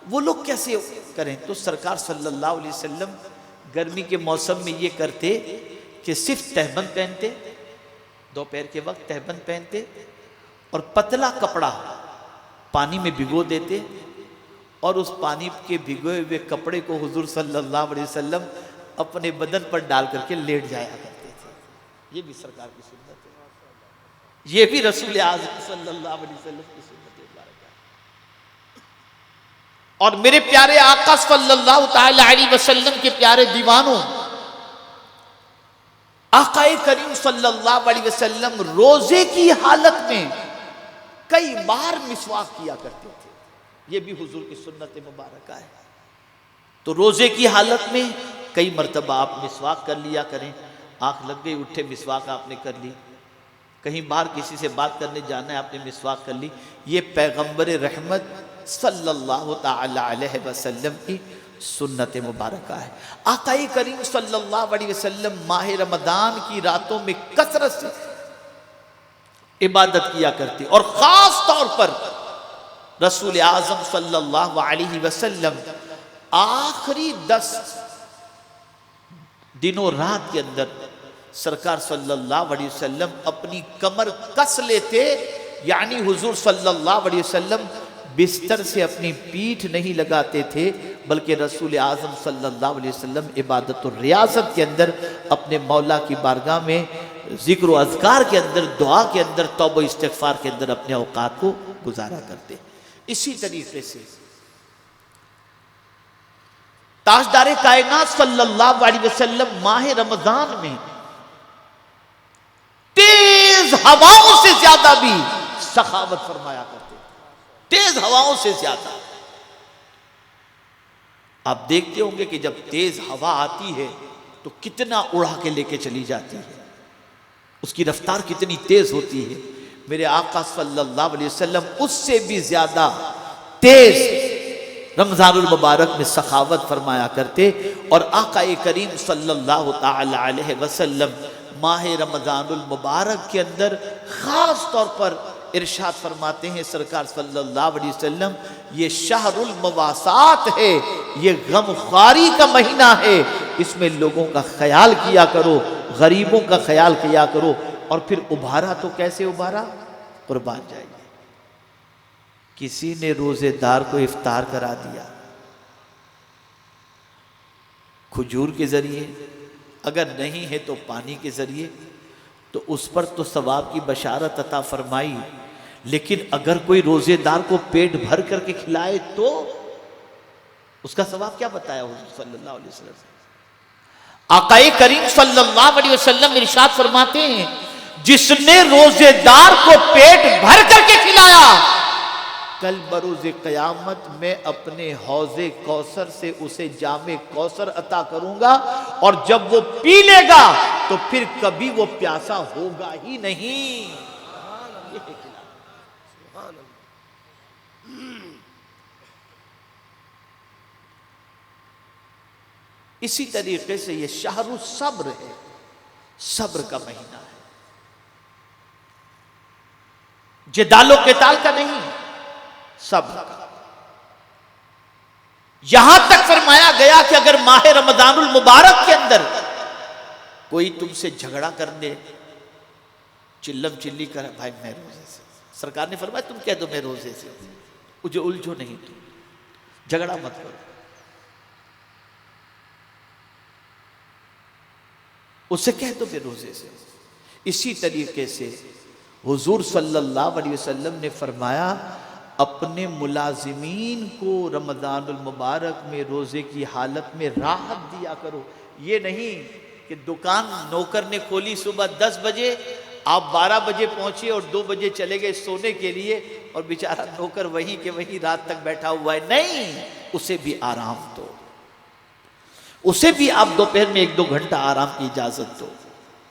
[SPEAKER 1] वो लोग कैसे करें? तो सरकार सल्लल्लाहु अलैहि वसल्लम गर्मी के मौसम में ये करते कि सिर्फ तहबंद पहनते, दोपहर के वक्त तहबंद पहनते और पतला कपड़ा पानी में भिगो देते, और उस पानी के भिगोए हुए कपड़े को हुजूर सल्लल्लाहु अलैहि वसल्लम अपने बदन पर डाल करके लेट जाया करते थे। ये भी सरकार की सुन्नत है, ये भी रसूल आज़म सल्लल्लाहु अलैहि वसल्लम की सुन्नत है। और मेरे प्यारे आका सल्लल्लाहु ताला अलैहि वसल्लम के प्यारे दीवानों, आकाए करीम सल्लल्लाहु अलैहि वसल्लम रोजे की हालत में कई बार मिसवाक किया करते थे। ये भी हुजूर की सुन्नत मुबारक है। तो रोजे की हालत में कई मरतबा आप मिसवाक कर लिया करें। आँख लग गई, उठे, मिसवाक आपने कर ली। कहीं बाहर किसी से बात करने जाना है, आपने मिसवाक कर ली। ये पैगंबर रहमत सल्लल्लाहु ताला अलैहि वसल्लम की सुन्नत मुबारक है। आक़ाए करीम सल्लल्लाहु अलैहि वसल्लम माह रमज़ान की रातों में कसरत से इबादत किया करते और ख़ास तौर पर रसूल आज़म सल्लल्लाहु अलैहि वसल्लम आखिरी 10 दिनों रात के अंदर सरकार सल्लल्लाहु अलैहि वसल्लम अपनी कमर कस लेते, यानी हुजूर सल्लल्लाहु अलैहि वसल्लम बिस्तर से अपनी पीठ नहीं लगाते थे, बल्कि रसूल आज़म सल्लल्लाहु अलैहि वसल्लम इबादत और रियासत के अंदर अपने मौला की बारगाह में जिक्र व अज़कार के अंदर, दुआ के अंदर, तौबा इस्तिग़फ़ार के अंदर अपने औक़ात को गुजारा करते। इसी तरीके से ताजदार कायनात सल्लल्लाहु अलैहि वसल्लम माह रमज़ान में तेज हवाओं से ज्यादा भी सखावत फरमाया करते, तेज हवाओं से ज्यादा। आप देखते होंगे कि जब तेज हवा आती है तो कितना उड़ा के लेके चली जाती है, उसकी रफ्तार कितनी तेज होती है। मेरे आका सल्लल्लाहु अलैहि वसल्लम उससे भी ज्यादा तेज रमज़ानुल मुबारक में सखावत फरमाया करते। और आका करीम सल्लल्लाहु ताला अलैहि वसल्लम माह रमज़ानुल मुबारक के अंदर ख़ास तौर पर इरशाद फरमाते हैं सरकार सल्लल्लाहु अलैहि वसल्लम, ये शहरुल मवासात है, ये गमख्वारी का महीना है, इसमें लोगों का ख्याल किया करो, गरीबों का ख्याल किया करो। और फिर उभारा तो कैसे उभारा? कुर्बान जाइए। किसी ने रोजेदार को इफ्तार करा दिया खजूर के जरिए, अगर नहीं है तो पानी के जरिए, तो उस पर तो सवाब की बशारत अता फरमाई। लेकिन अगर कोई रोजेदार को पेट भर करके खिलाए तो उसका सवाब क्या बताया हुजूर सल्लल्लाहु अलैहि वसल्लम? आकाए करीम सल्लल्लाहु अलैहि वसल्लम इरशाद फरमाते हैं, जिसने रोजेदार को पेट भर करके खिलाया, कल बरोज़े क़यामत में अपने हौज़े कौसर से उसे जामे कौसर अता करूंगा, और जब वो पी लेगा तो फिर कभी वो प्यासा होगा ही नहीं। इसी तरीके से ये शहरु सब्र है, सब्र का महीना है, जिदालो क़िताल का नहीं, सब्र का। यहां तक फरमाया गया कि अगर माह रमज़ानुल मुबारक के अंदर कोई तुमसे झगड़ा कर दे, चिल्लम चिल्ली कर, भाई मैं रोजे से, सरकार ने फरमाया तुम कह दो मैं रोजे से, मुझे उलझो नहीं, तुम झगड़ा मत करो, उससे कह दो मैं रोजे से। इसी तरीके से हुजूर सल्लल्लाहु अलैहि वसल्लम ने फरमाया, अपने मुलाजिमीन को रमज़ानुल मुबारक में रोज़े की हालत में राहत दिया करो। ये नहीं कि दुकान नौकर ने खोली सुबह 10 बजे, आप 12 बजे पहुंचे और 2 बजे चले गए सोने के लिए, और बेचारा नौकर वहीं के वहीं रात तक बैठा हुआ है। नहीं, उसे भी आराम दो, उसे भी आप दोपहर में 1-2 घंटा आराम की इजाज़त दो,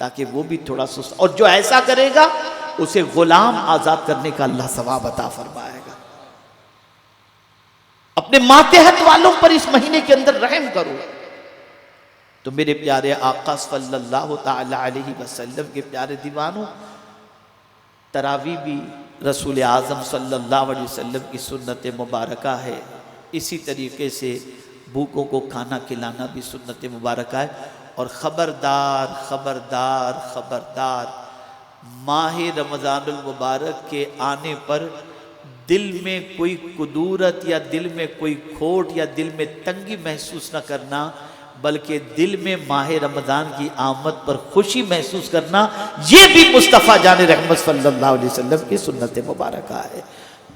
[SPEAKER 1] ताकि वो भी थोड़ा सुस्त। और जो ऐसा करेगा उसे गुलाम आज़ाद करने का अल्लाह सवाब अता फरमाएगा। अपने मातहत वालों पर इस महीने के अंदर रहम करो। तो मेरे प्यारे आका सल्लल्लाहु ताला अलैहि वसल्लम के प्यारे दीवानों, तरावी भी रसूल आज़म सल्लल्लाहु अलैहि वसल्लम की सुन्नत मुबारक है। इसी तरीके से भूखों को खाना खिलाना भी सुन्नत मुबारक है। और ख़बरदार ख़बरदार ख़बरदार, माह रमज़ानुल मुबारक के आने पर दिल में कोई कुदूरत या दिल में कोई खोट या दिल में तंगी महसूस न करना, बल्कि दिल में माह रमज़ान की आमद पर खुशी महसूस करना, ये भी मुस्तफ़ा जान रहमत सल्लल्लाहु अलैहि वसल्लम की सुन्नत मुबारक है।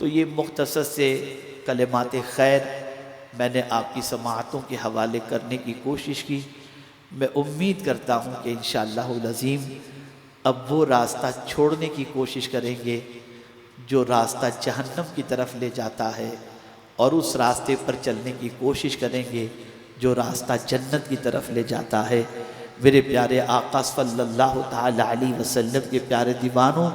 [SPEAKER 1] तो ये मुख्तसर से कलिमात खैर मैंने आपकी समाअतों के हवाले करने की कोशिश की। मैं उम्मीद करता हूँ कि इंशाअल्लाहुल अज़ीम अब वो रास्ता छोड़ने की कोशिश करेंगे जो रास्ता जहन्नम की तरफ ले जाता है, और उस रास्ते पर चलने की कोशिश करेंगे जो रास्ता जन्नत की तरफ ले जाता है। मेरे प्यारे आका सल्लल्लाहु ताला अलैहि वसल्लम के प्यारे दीवानों,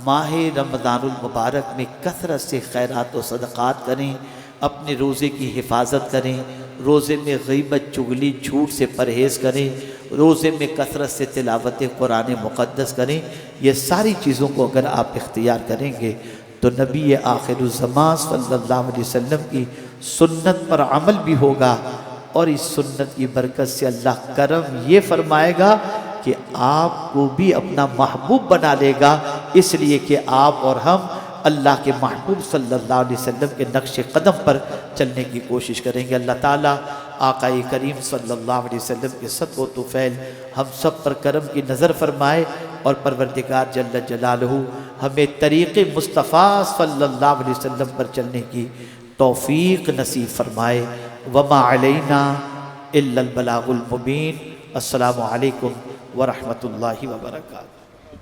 [SPEAKER 1] माह रमज़ानुल मुबारक में कसरत से खैरात व सदक़ात करें, अपने रोज़े की हिफाजत करें, रोज़े में गीबत चुगली झूठ से परहेज़ करें, रोज़े में कसरत से तिलावत कुरान मुक़द्दस करें। ये सारी चीज़ों को अगर आप इख्तियार करेंगे तो नबी आखिरुज़्ज़मान सल्लल्लाहु अलैहि वसल्लम की सुन्नत पर अमल भी होगा और इस सुन्नत की बरकत से अल्लाह करम ये फरमाएगा कि आपको भी अपना महबूब बना लेगा, इसलिए कि आप और हम अल्लाह के महबूब सल्लल्लाहु अलैहि वसल्लम के नक्श कदम पर चलने की कोशिश करेंगे। अल्लाह ताला आक़ाए करीम सल्लल्लाहु अलैहि वसल्लम के सत्व तुफ़ैल हम सब पर करम की नज़र फरमाए और परवरदिगार जल्ल जलालहू हमें तरीक़े मुस्तफ़ा सल्लल्लाहु अलैहि वसल्लम पर चलने की तौफ़ीक़ नसीब फरमाए। वमा अलैना इल्लल बलागुल मुबीन। अस्सलामु अलैकुम व रहमतुल्लाहि व बरकातुहू।